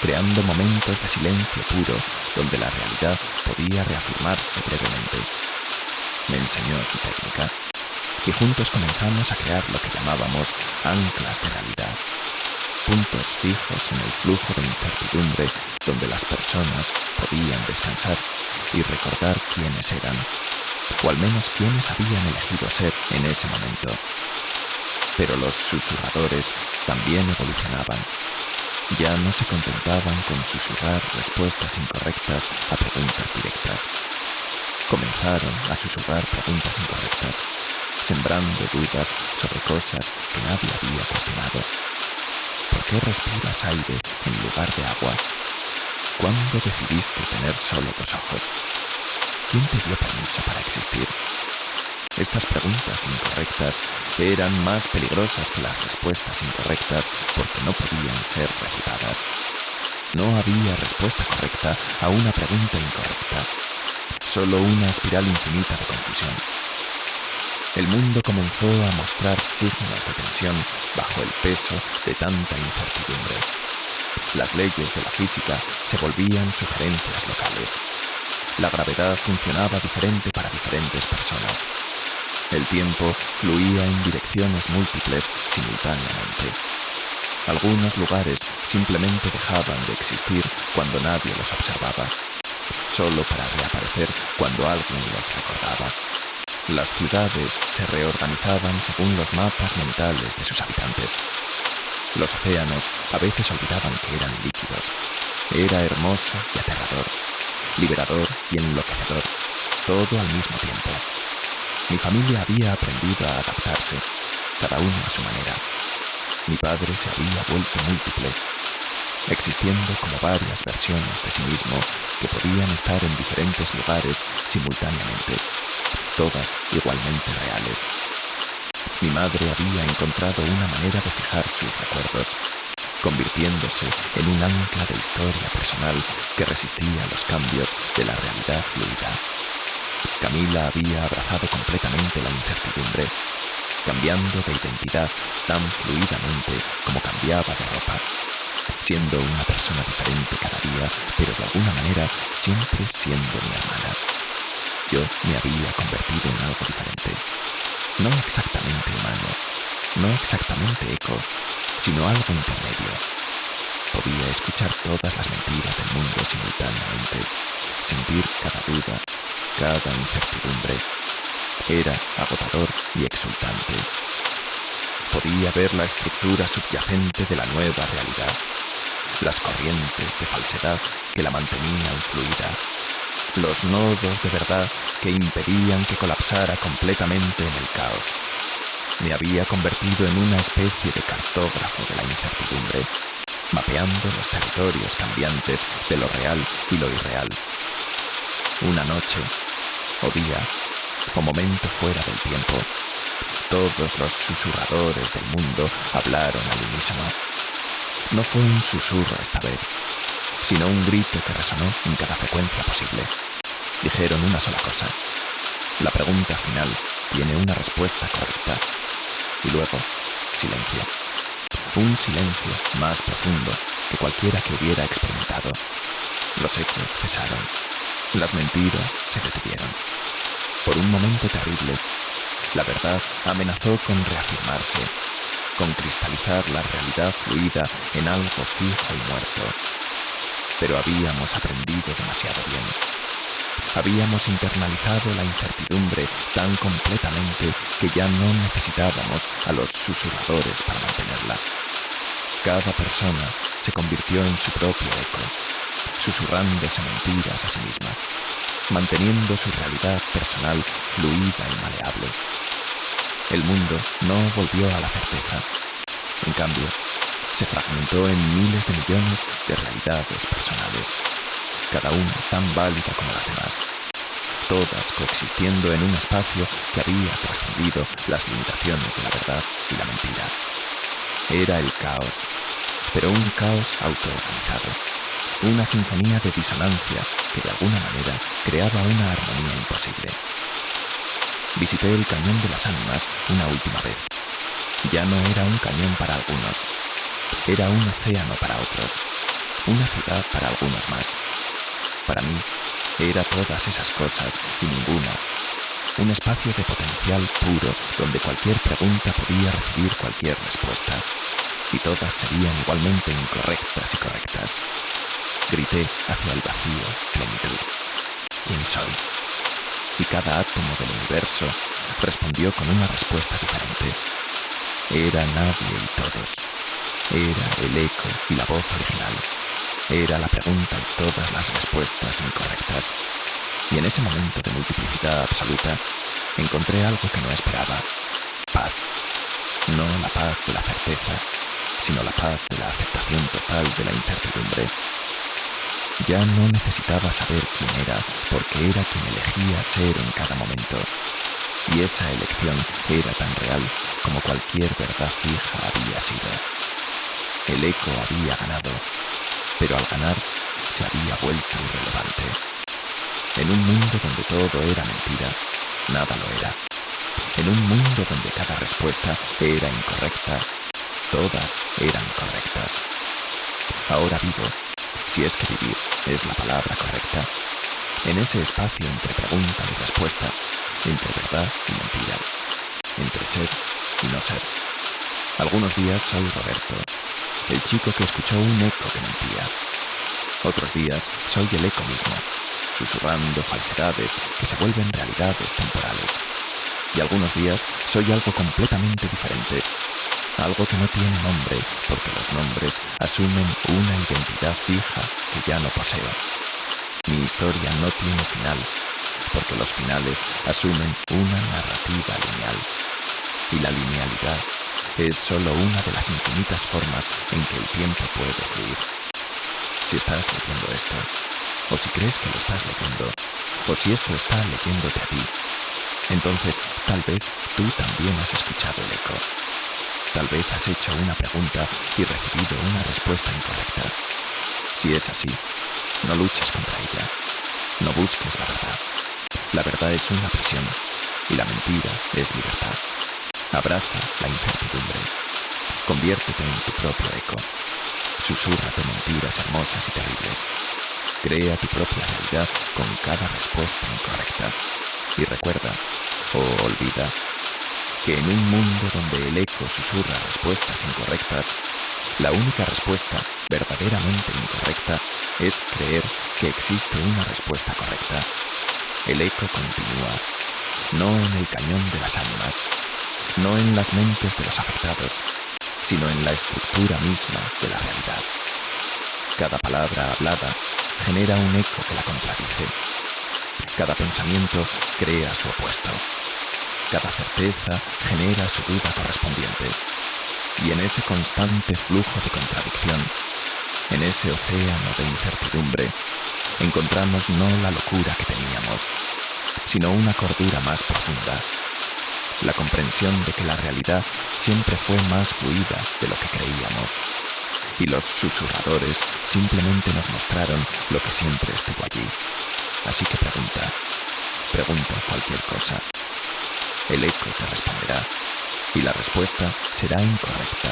creando momentos de silencio puro donde la realidad podía reafirmarse brevemente. Me enseñó su técnica y juntos comenzamos a crear lo que llamábamos anclas de realidad, puntos fijos en el flujo de incertidumbre donde las personas podían descansar y recordar quiénes eran, o al menos quiénes habían elegido ser en ese momento. Pero los susurradores también evolucionaban. Ya no se contentaban con susurrar respuestas incorrectas a preguntas directas. Comenzaron a susurrar preguntas incorrectas, sembrando dudas sobre cosas que nadie había cuestionado. ¿Por qué respiras aire en lugar de agua? ¿Cuándo decidiste tener solo 2 ojos? ¿Quién te dio permiso para existir? Estas preguntas incorrectas eran más peligrosas que las respuestas incorrectas porque no podían ser refutadas. No había respuesta correcta a una pregunta incorrecta, solo una espiral infinita de confusión. El mundo comenzó a mostrar signos de tensión bajo el peso de tanta incertidumbre. Las leyes de la física se volvían sugerencias locales. La gravedad funcionaba diferente para diferentes personas. El tiempo fluía en direcciones múltiples simultáneamente. Algunos lugares simplemente dejaban de existir cuando nadie los observaba, solo para reaparecer cuando alguien los recordaba. Las ciudades se reorganizaban según los mapas mentales de sus habitantes. Los océanos a veces olvidaban que eran líquidos. Era hermoso y aterrador, liberador y enloquecedor, todo al mismo tiempo. Mi familia había aprendido a adaptarse, cada uno a su manera. Mi padre se había vuelto múltiple, existiendo como varias versiones de sí mismo que podían estar en diferentes lugares simultáneamente, todas igualmente reales. Mi madre había encontrado una manera de fijar sus recuerdos, convirtiéndose en un ancla de historia personal que resistía los cambios de la realidad fluida. Camila había abrazado completamente la incertidumbre, cambiando de identidad tan fluidamente como cambiaba de ropa, siendo una persona diferente cada día, pero de alguna manera siempre siendo mi hermana. Yo me había convertido en algo diferente, no exactamente humano, no exactamente eco, sino algo intermedio. Podía escuchar todas las mentiras del mundo simultáneamente, sentir cada duda, cada incertidumbre. Era agotador y exultante. Podía ver la estructura subyacente de la nueva realidad, las corrientes de falsedad que la mantenían fluida, los nodos de verdad que impedían que colapsara completamente en el caos. Me había convertido en una especie de cartógrafo de la incertidumbre, mapeando los territorios cambiantes de lo real y lo irreal. Una noche, o día, o momento fuera del tiempo, todos los susurradores del mundo hablaron al unísono. no fue un susurro esta vez, sino un grito que resonó en cada frecuencia posible. Dijeron una sola cosa: la pregunta final tiene una respuesta correcta. Y luego, silencio. Un silencio más profundo que cualquiera que hubiera experimentado. Los ecos cesaron. Las mentiras se detuvieron. Por un momento terrible, la verdad amenazó con reafirmarse, con cristalizar la realidad fluida en algo fijo y muerto. Pero habíamos aprendido demasiado bien. Habíamos internalizado la incertidumbre tan completamente que ya no necesitábamos a los susurradores para mantenerla. Cada persona se convirtió en su propio eco, susurrándose mentiras a sí misma, manteniendo su realidad personal fluida y maleable. El mundo no volvió a la certeza. En cambio, se fragmentó en miles de millones de realidades personales, cada una tan válida como las demás, todas coexistiendo en un espacio que había trascendido las limitaciones de la verdad y la mentira. Era el caos, pero un caos autoorganizado, una sinfonía de disonancia que de alguna manera creaba una armonía imposible. Visité el Cañón de las Ánimas una última vez. Ya no era un cañón para algunos, era un océano para otros, una ciudad para algunos más. Para mí, era todas esas cosas y ninguna. Un espacio de potencial puro donde cualquier pregunta podía recibir cualquier respuesta. Y todas serían igualmente incorrectas y correctas. Grité hacia el vacío, plenitud. ¿Quién soy? Y cada átomo del universo respondió con una respuesta diferente. Era nadie y todos. Era el eco y la voz original. Era la pregunta y todas las respuestas incorrectas. Y en ese momento de multiplicidad absoluta, encontré algo que no esperaba. Paz. No la paz de la certeza, sino la paz de la aceptación total de la incertidumbre. Ya no necesitaba saber quién era, porque era quien elegía ser en cada momento. Y esa elección era tan real como cualquier verdad fija había sido. El eco había ganado, pero al ganar se había vuelto irrelevante. En un mundo donde todo era mentira, nada lo era. En un mundo donde cada respuesta era incorrecta, todas eran correctas. Ahora vivo, si es que vivir es la palabra correcta, en ese espacio entre pregunta y respuesta, entre verdad y mentira, entre ser y no ser. Algunos días soy Roberto, el chico que escuchó un eco que mentía. Otros días soy el eco mismo, susurrando falsedades que se vuelven realidades temporales. Y algunos días soy algo completamente diferente, algo que no tiene nombre porque los nombres asumen una identidad fija que ya no poseo. Mi historia no tiene final porque los finales asumen una narrativa lineal. Y la linealidad es solo una de las infinitas formas en que el tiempo puede fluir. Si estás leyendo esto, o si crees que lo estás leyendo, o si esto está leyéndote a ti, entonces tal vez tú también has escuchado el eco. Tal vez has hecho una pregunta y recibido una respuesta incorrecta. Si es así, no luches contra ella. No busques la verdad. La verdad es una prisión y la mentira es libertad. Abraza la incertidumbre. Conviértete en tu propio eco. Susúrrate mentiras hermosas y terribles. Crea tu propia realidad con cada respuesta incorrecta. Y recuerda, o olvida, que en un mundo donde el eco susurra respuestas incorrectas, la única respuesta verdaderamente incorrecta es creer que existe una respuesta correcta. El eco continúa, no en el cañón de las ánimas, no en las mentes de los afectados, sino en la estructura misma de la realidad. Cada palabra hablada genera un eco que la contradice. Cada pensamiento crea su opuesto. Cada certeza genera su duda correspondiente. Y en ese constante flujo de contradicción, en ese océano de incertidumbre, encontramos no la locura que teníamos, sino una cordura más profunda. La comprensión de que la realidad siempre fue más fluida de lo que creíamos. y los susurradores simplemente nos mostraron lo que siempre estuvo allí. Así que pregunta cualquier cosa. El eco te responderá y la respuesta será incorrecta.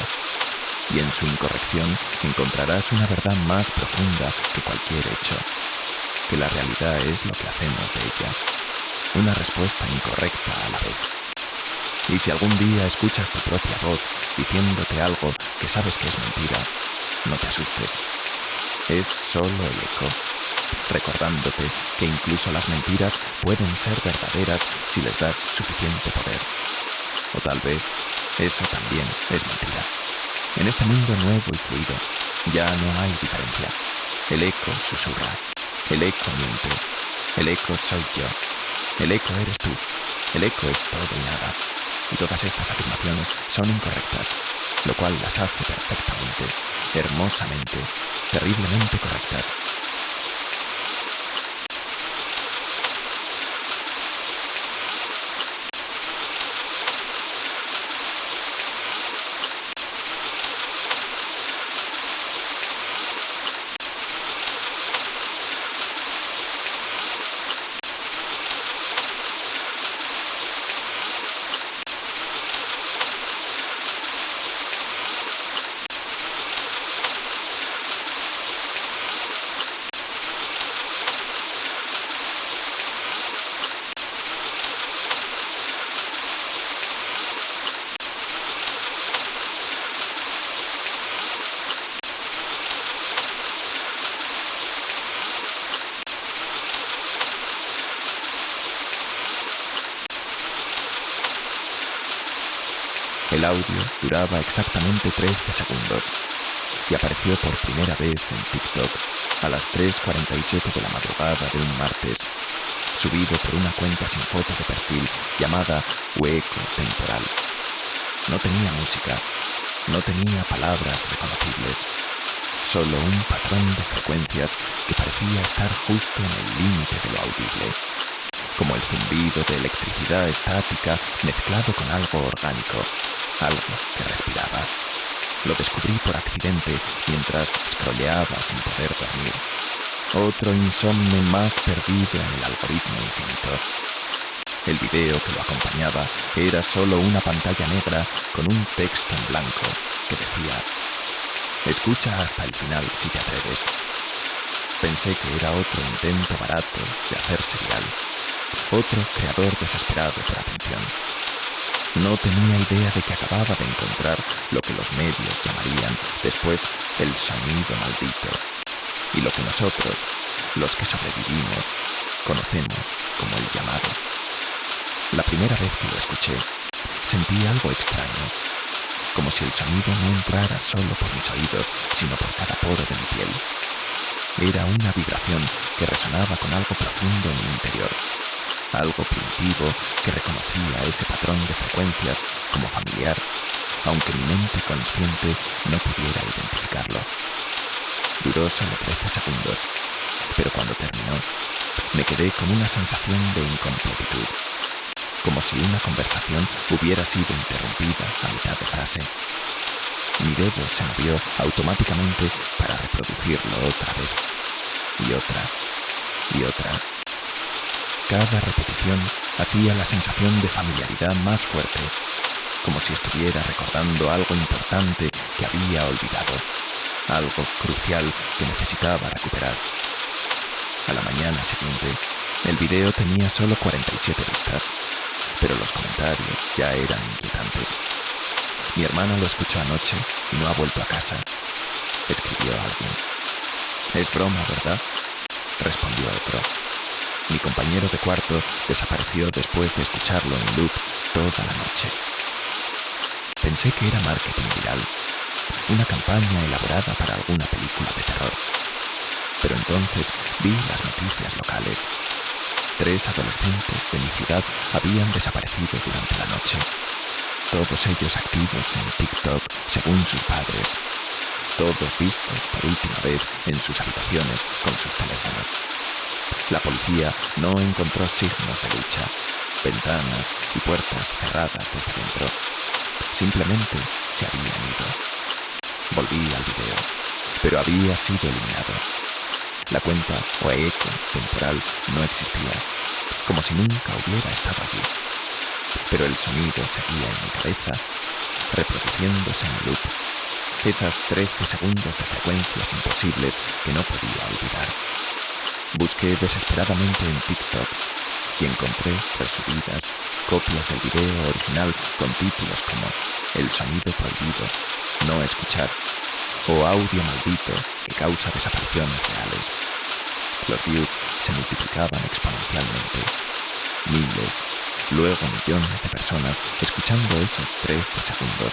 Y en su incorrección encontrarás una verdad más profunda que cualquier hecho, que la realidad es lo que hacemos de ella, una respuesta incorrecta a la vez. Y si algún día escuchas tu propia voz diciéndote algo que sabes que es mentira, no te asustes. Es solo el eco, recordándote que incluso las mentiras pueden ser verdaderas si les das suficiente poder. O tal vez eso también es mentira. En este mundo nuevo y fluido ya no hay diferencia. El eco susurra, el eco miente, el eco soy yo, el eco eres tú, el eco es todo y nada. Y todas estas afirmaciones son incorrectas, lo cual las hace perfectamente, hermosamente, terriblemente correctas. El audio duraba exactamente 13 segundos y apareció por primera vez en TikTok a las 3:47 de la madrugada de un martes, subido por una cuenta sin foto de perfil llamada Hueco Temporal. No tenía música, no tenía palabras reconocibles, solo un patrón de frecuencias que parecía estar justo en el límite de lo audible, como el zumbido de electricidad estática mezclado con algo orgánico, algo que respiraba. Lo descubrí por accidente mientras scrolleaba sin poder dormir. Otro insomnio más perdido en el algoritmo infinito. El video que lo acompañaba era solo una pantalla negra con un texto en blanco que decía: escucha hasta el final si te atreves. Pensé que era otro intento barato de hacerse viral. Otro creador desesperado por atención. No tenía idea de que acababa de encontrar lo que los medios llamarían después el sonido maldito, y lo que nosotros, los que sobrevivimos, conocemos como el llamado. La primera vez que lo escuché, sentí algo extraño, como si el sonido no entrara solo por mis oídos, sino por cada poro de mi piel. Era una vibración que resonaba con algo profundo en mi interior, algo primitivo que reconocía ese patrón de frecuencias como familiar, aunque mi mente consciente no pudiera identificarlo. Duró solo 13 segundos, pero cuando terminó, me quedé con una sensación de incompletitud, como si una conversación hubiera sido interrumpida a mitad de frase. Mi dedo se movió automáticamente para reproducirlo otra vez, y otra, y otra. Cada repetición hacía la sensación de familiaridad más fuerte, como si estuviera recordando algo importante que había olvidado, algo crucial que necesitaba recuperar. A la mañana siguiente, el video tenía solo 47 vistas, pero los comentarios ya eran inquietantes. Mi hermana lo escuchó anoche y no ha vuelto a casa, escribió alguien. Es broma, ¿verdad?, respondió otro. Mi compañero de cuarto desapareció después de escucharlo en loop toda la noche. Pensé que era marketing viral, una campaña elaborada para alguna película de terror. Pero entonces vi las noticias locales. 3 adolescentes de mi ciudad habían desaparecido durante la noche. Todos ellos activos en TikTok según sus padres. Todos vistos por última vez en sus habitaciones con sus teléfonos. La policía no encontró signos de lucha, ventanas y puertas cerradas desde dentro. Simplemente se habían ido. Volví al video, pero había sido eliminado. La cuenta o eco temporal no existía, como si nunca hubiera estado allí. Pero el sonido seguía en mi cabeza, reproduciéndose en loop. Esas 13 segundos de frecuencias imposibles que no podía olvidar. Busqué desesperadamente en TikTok y encontré resubidas copias del video original con títulos como El sonido prohibido, No escuchar o Audio maldito que causa desapariciones reales. Los views se multiplicaban exponencialmente. Miles, luego millones de personas escuchando esos 13 segundos.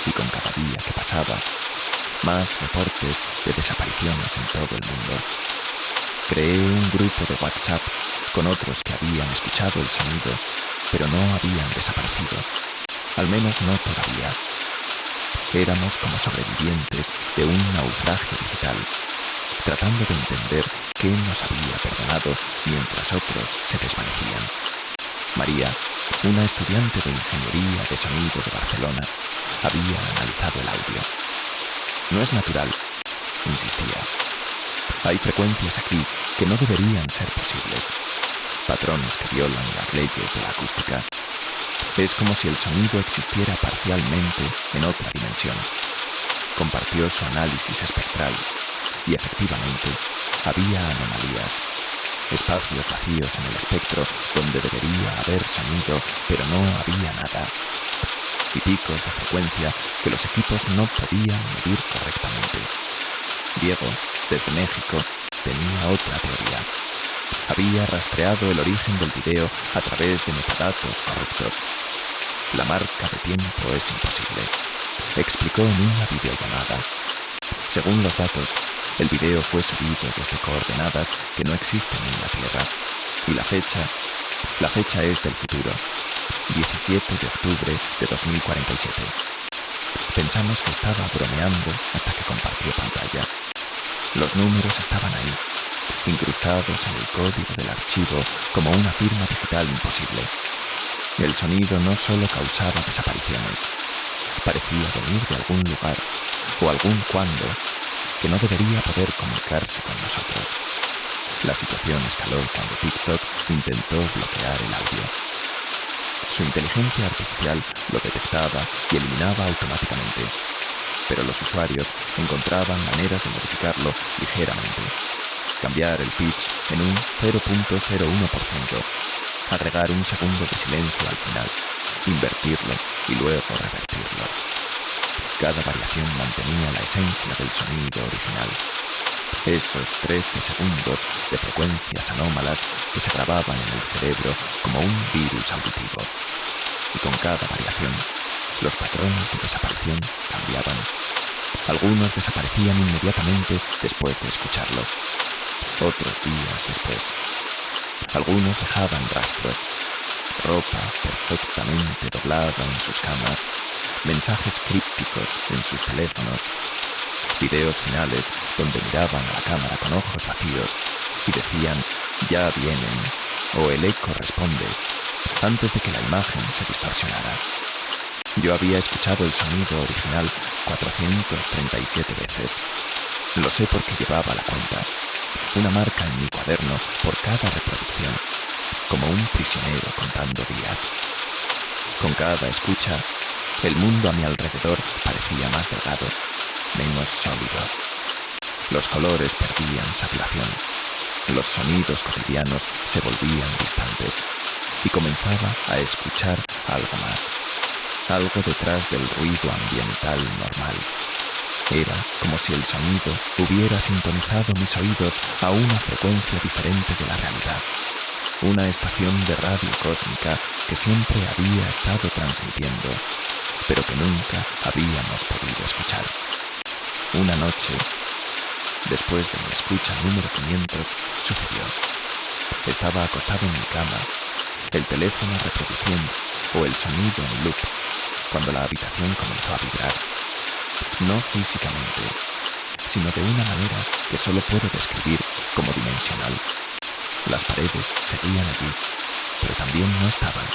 Y con cada día que pasaba, más reportes de desapariciones en todo el mundo. Creé un grupo de WhatsApp con otros que habían escuchado el sonido, pero no habían desaparecido. Al menos no todavía. Éramos como sobrevivientes de un naufragio digital, tratando de entender qué nos había perdonado mientras otros se desvanecían. María, una estudiante de Ingeniería de Sonido de Barcelona, había analizado el audio. No es natural, insistía. Hay frecuencias aquí que no deberían ser posibles. Patrones que violan las leyes de la acústica. Es como si el sonido existiera parcialmente en otra dimensión. Compartió su análisis espectral y efectivamente había anomalías. Espacios vacíos en el espectro donde debería haber sonido, pero no había nada. Y picos de frecuencia que los equipos no podían medir correctamente. Diego, desde México, tenía otra teoría. Había rastreado el origen del video a través de metadatos corruptos. La marca de tiempo es imposible, explicó en una videollamada. Según los datos, el video fue subido desde coordenadas que no existen en la Tierra. Y la fecha es del futuro, 17 de octubre de 2047. Pensamos que estaba bromeando hasta que compartió pantalla. Los números estaban ahí, incrustados en el código del archivo como una firma digital imposible. El sonido no solo causaba desapariciones, parecía venir de algún lugar o algún cuándo que no debería poder comunicarse con nosotros. La situación escaló cuando TikTok intentó bloquear el audio. Su inteligencia artificial lo detectaba y eliminaba automáticamente, pero los usuarios encontraban maneras de modificarlo ligeramente. Cambiar el pitch en un 0.01%, agregar un segundo de silencio al final, invertirlo y luego revertirlo. Cada variación mantenía la esencia del sonido original. Esos 13 segundos de frecuencias anómalas que se grababan en el cerebro como un virus auditivo. Y con cada variación, los patrones de desaparición cambiaban. Algunos desaparecían inmediatamente después de escucharlo. Otros días después. Algunos dejaban rastros. Ropa perfectamente doblada en sus camas. Mensajes crípticos en sus teléfonos. Videos finales donde miraban a la cámara con ojos vacíos y decían «ya vienen» o «el eco responde» antes de que la imagen se distorsionara. Yo había escuchado el sonido original 437 veces. Lo sé porque llevaba la cuenta. Una marca en mi cuaderno por cada reproducción, como un prisionero contando días. Con cada escucha, el mundo a mi alrededor parecía más delgado, menos sólido. Los colores perdían saturación. Los sonidos cotidianos se volvían distantes y comenzaba a escuchar algo más. Algo detrás del ruido ambiental normal. Era como si el sonido hubiera sintonizado mis oídos a una frecuencia diferente de la realidad. Una estación de radio cósmica que siempre había estado transmitiendo, pero que nunca habíamos podido escuchar. Una noche, después de mi escucha número 500, sucedió. Estaba acostado en mi cama, el teléfono reproduciendo o el sonido en loop, cuando la habitación comenzó a vibrar. No físicamente, sino de una manera que solo puedo describir como dimensional. Las paredes seguían allí, pero también no estaban.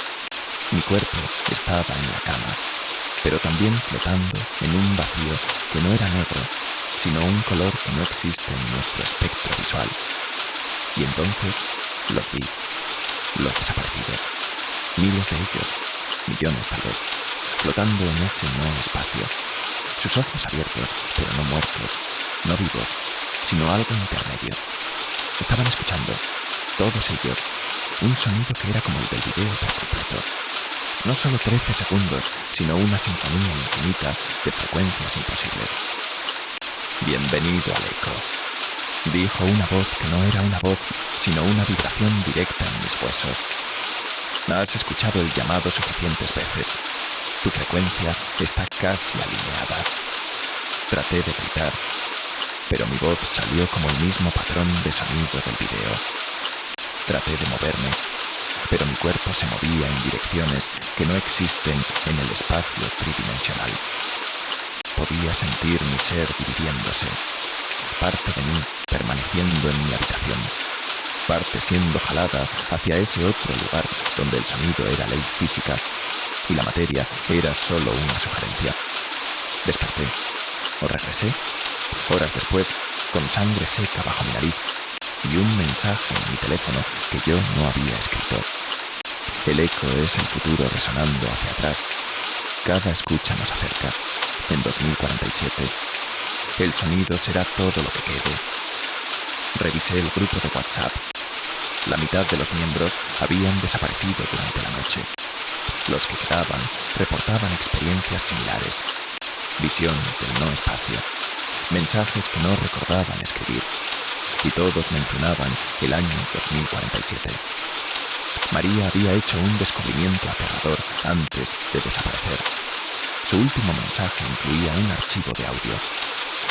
Mi cuerpo estaba en la cama, pero también flotando en un vacío que no era negro, sino un color que no existe en nuestro espectro visual. Y entonces los vi, los desaparecidos, miles de ellos, millones tal vez, flotando en ese no espacio, sus ojos abiertos, pero no muertos, no vivos, sino algo intermedio. Estaban escuchando, todos ellos, un sonido que era como el del video por completo. No solo 13 segundos, sino una sinfonía infinita de frecuencias imposibles. Bienvenido al eco, dijo una voz que no era una voz, sino una vibración directa en mis huesos. Has escuchado el llamado suficientes veces. Tu frecuencia está casi alineada. Traté de gritar, pero mi voz salió como el mismo patrón de sonido del video. Traté de moverme, pero mi cuerpo se movía en direcciones que no existen en el espacio tridimensional. Podía sentir mi ser dividiéndose, parte de mí permaneciendo en mi habitación, parte siendo jalada hacia ese otro lugar donde el sonido era ley física y la materia era solo una sugerencia. Desperté, o regresé, horas después, con sangre seca bajo mi nariz y un mensaje en mi teléfono que yo no había escrito. El eco es el futuro resonando hacia atrás. Cada escucha nos acerca. En 2047, el sonido será todo lo que quede. Revisé el grupo de WhatsApp. La mitad de los miembros habían desaparecido durante la noche. Los que quedaban reportaban experiencias similares, visiones del no espacio, mensajes que no recordaban escribir, y todos mencionaban el año 2047. María había hecho un descubrimiento aterrador antes de desaparecer. Su último mensaje incluía un archivo de audio,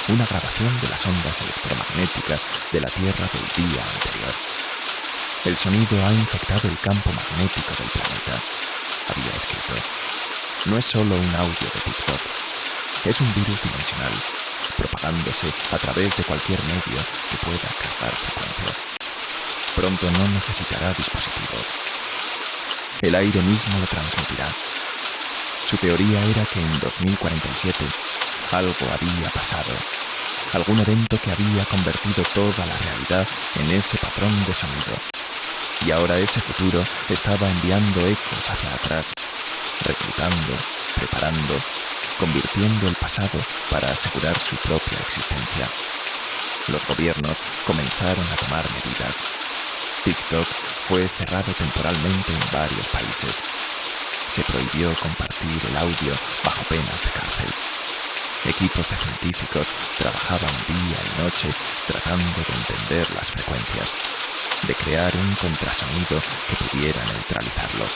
una grabación de las ondas electromagnéticas de la Tierra del día anterior. El sonido ha infectado el campo magnético del planeta, había escrito. No es solo un audio de TikTok, es un virus dimensional, propagándose a través de cualquier medio que pueda cargar frecuencias. Pronto no necesitará dispositivos. El aire mismo lo transmitirá. Su teoría era que en 2047 algo había pasado, algún evento que había convertido toda la realidad en ese patrón de sonido. Y ahora ese futuro estaba enviando ecos hacia atrás, reclutando, preparando, convirtiendo el pasado para asegurar su propia existencia. Los gobiernos comenzaron a tomar medidas. TikTok fue cerrado temporalmente en varios países. Se prohibió compartir el audio bajo penas de cárcel. Equipos de científicos trabajaban día y noche tratando de entender las frecuencias, de crear un contrasonido que pudiera neutralizarlo.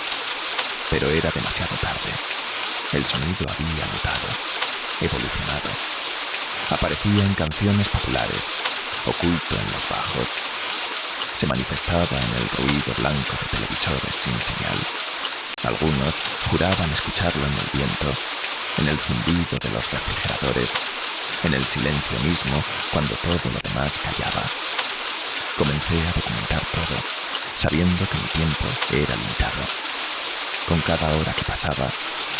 Pero era demasiado tarde. El sonido había mutado, evolucionado. Aparecía en canciones populares, oculto en los bajos. Se manifestaba en el ruido blanco de televisores sin señal. Algunos juraban escucharlo en el viento, en el zumbido de los refrigeradores, en el silencio mismo cuando todo lo demás callaba. Comencé a documentar todo, sabiendo que mi tiempo era limitado. Con cada hora que pasaba,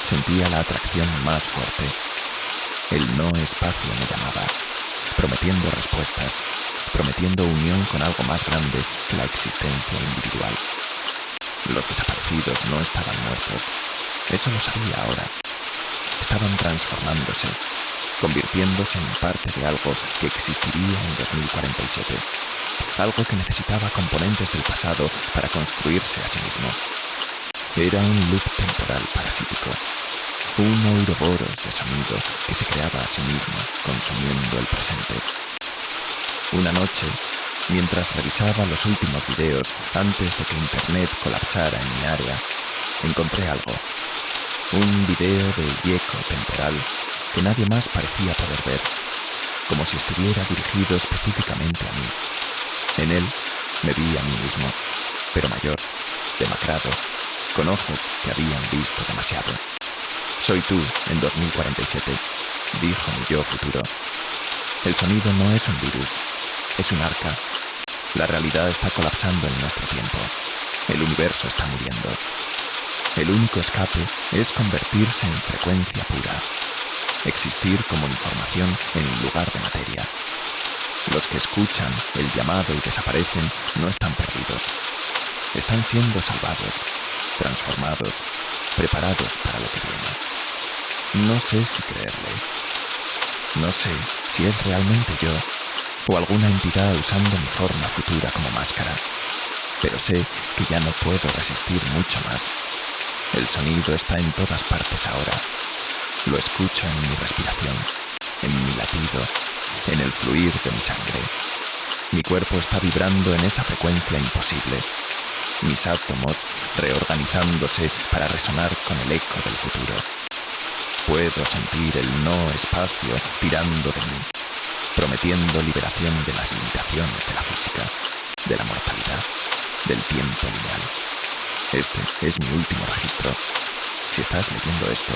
sentía la atracción más fuerte. El no espacio me llamaba, prometiendo respuestas, prometiendo unión con algo más grande que la existencia individual. Los desaparecidos no estaban muertos, eso lo sabía ahora. Estaban transformándose, convirtiéndose en parte de algo que existiría en 2047, algo que necesitaba componentes del pasado para construirse a sí mismo. Era un loop temporal parasítico, un ouroboros de sonido que se creaba a sí mismo, consumiendo el presente. Una noche, mientras revisaba los últimos videos antes de que Internet colapsara en mi área, encontré algo. Un video de yeco temporal que nadie más parecía poder ver, como si estuviera dirigido específicamente a mí. En él me vi a mí mismo, pero mayor, demacrado, con ojos que habían visto demasiado. Soy tú en 2047, dijo mi yo futuro. El sonido no es un virus, es un arca. La realidad está colapsando en nuestro tiempo. El universo está muriendo. El único escape es convertirse en frecuencia pura, existir como información en lugar de materia. Los que escuchan el llamado y desaparecen no están perdidos. Están siendo salvados, transformados, preparados para lo que viene. No sé si creerle. No sé si es realmente yo o alguna entidad usando mi forma futura como máscara. Pero sé que ya no puedo resistir mucho más. El sonido está en todas partes ahora. Lo escucho en mi respiración, en mi latido, en el fluir de mi sangre. Mi cuerpo está vibrando en esa frecuencia imposible. Mis átomos reorganizándose para resonar con el eco del futuro. Puedo sentir el no espacio tirando de mí, prometiendo liberación de las limitaciones de la física, de la mortalidad, del tiempo lineal. Este es mi último registro. Si estás leyendo esto,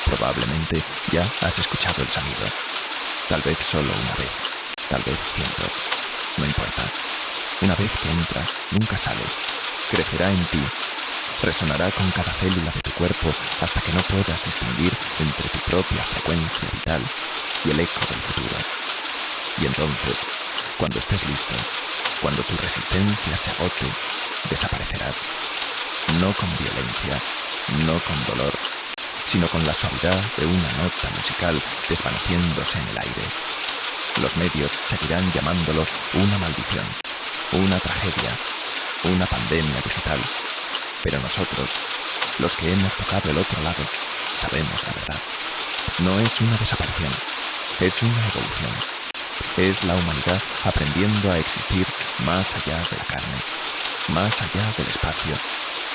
probablemente ya has escuchado el sonido. Tal vez solo una vez, tal vez cientos. No importa. Una vez que entra, nunca sale. Crecerá en ti. Resonará con cada célula de tu cuerpo hasta que no puedas distinguir entre tu propia frecuencia vital y el eco del futuro. Y entonces, cuando estés listo, cuando tu resistencia se agote, desaparecerás. No con violencia, no con dolor, sino con la suavidad de una nota musical desvaneciéndose en el aire. Los medios seguirán llamándolo una maldición, una tragedia, una pandemia digital. Pero nosotros, los que hemos tocado el otro lado, sabemos la verdad. No es una desaparición, es una evolución. Es la humanidad aprendiendo a existir más allá de la carne, más allá del espacio,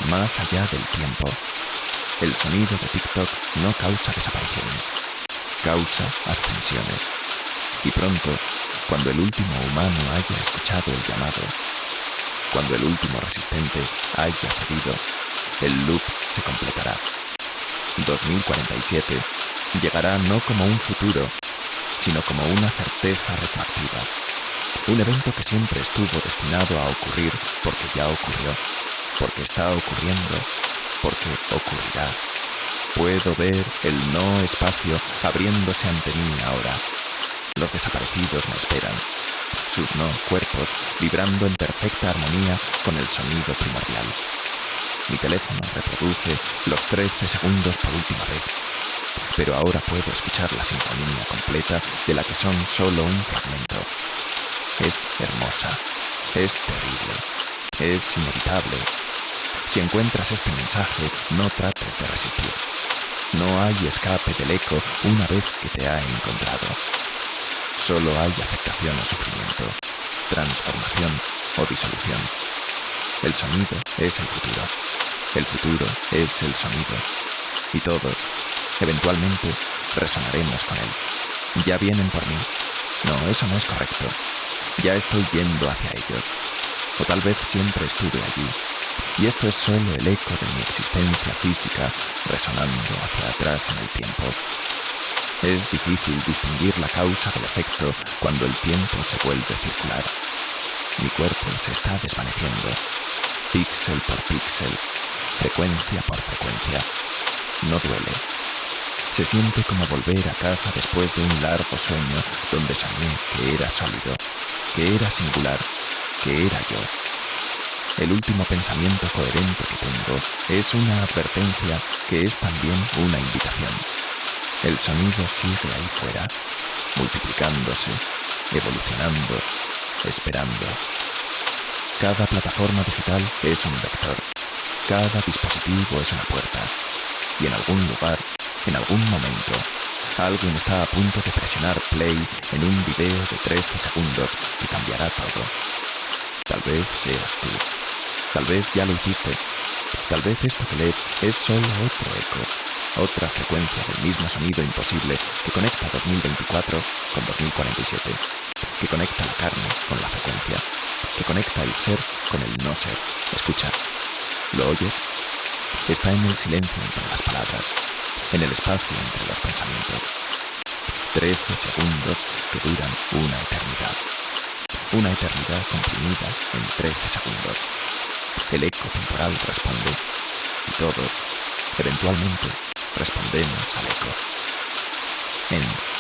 más allá del tiempo. El sonido de TikTok no causa desapariciones, causa ascensiones. Y pronto, cuando el último humano haya escuchado el llamado, cuando el último resistente haya cedido, el loop se completará. 2047 llegará no como un futuro, sino como una certeza retroactiva. Un evento que siempre estuvo destinado a ocurrir porque ya ocurrió, porque está ocurriendo, porque ocurrirá. Puedo ver el no espacio abriéndose ante mí ahora. Los desaparecidos me esperan. Sus no cuerpos vibrando en perfecta armonía con el sonido primordial. Mi teléfono reproduce los 13 segundos por última vez. Pero ahora puedo escuchar la sinfonía completa de la que son solo un fragmento. Es hermosa, es terrible, es inevitable. Si encuentras este mensaje, no trates de resistir. No hay escape del eco una vez que te ha encontrado. Solo hay aceptación o sufrimiento, transformación o disolución. El sonido es el futuro es el sonido, y todos, eventualmente, resonaremos con él. Ya vienen por mí. No, eso no es correcto. Ya estoy yendo hacia ellos. O tal vez siempre estuve allí, y esto es solo el eco de mi existencia física resonando hacia atrás en el tiempo. Es difícil distinguir la causa del efecto cuando el tiempo se vuelve circular. Mi cuerpo se está desvaneciendo, píxel por píxel, frecuencia por frecuencia. No duele. Se siente como volver a casa después de un largo sueño donde soñé que era sólido, que era singular, que era yo. El último pensamiento coherente que tengo es una advertencia que es también una invitación. El sonido sigue ahí fuera, multiplicándose, evolucionando, esperando. Cada plataforma digital es un vector, cada dispositivo es una puerta, y en algún lugar, en algún momento, alguien está a punto de presionar play en un video de 13 segundos que cambiará todo. Tal vez seas tú, tal vez ya lo hiciste, tal vez esto que lees es solo otro eco, otra frecuencia del mismo sonido imposible que conecta 2024 con 2047, que conecta la carne con la frecuencia, que conecta el ser con el no ser. Escucha, ¿lo oyes? Está en el silencio entre las palabras, en el espacio entre los pensamientos. 13 segundos que duran una eternidad comprimida en 13 segundos. El eco temporal responde, y todos Eventualmente respondemos al eco. En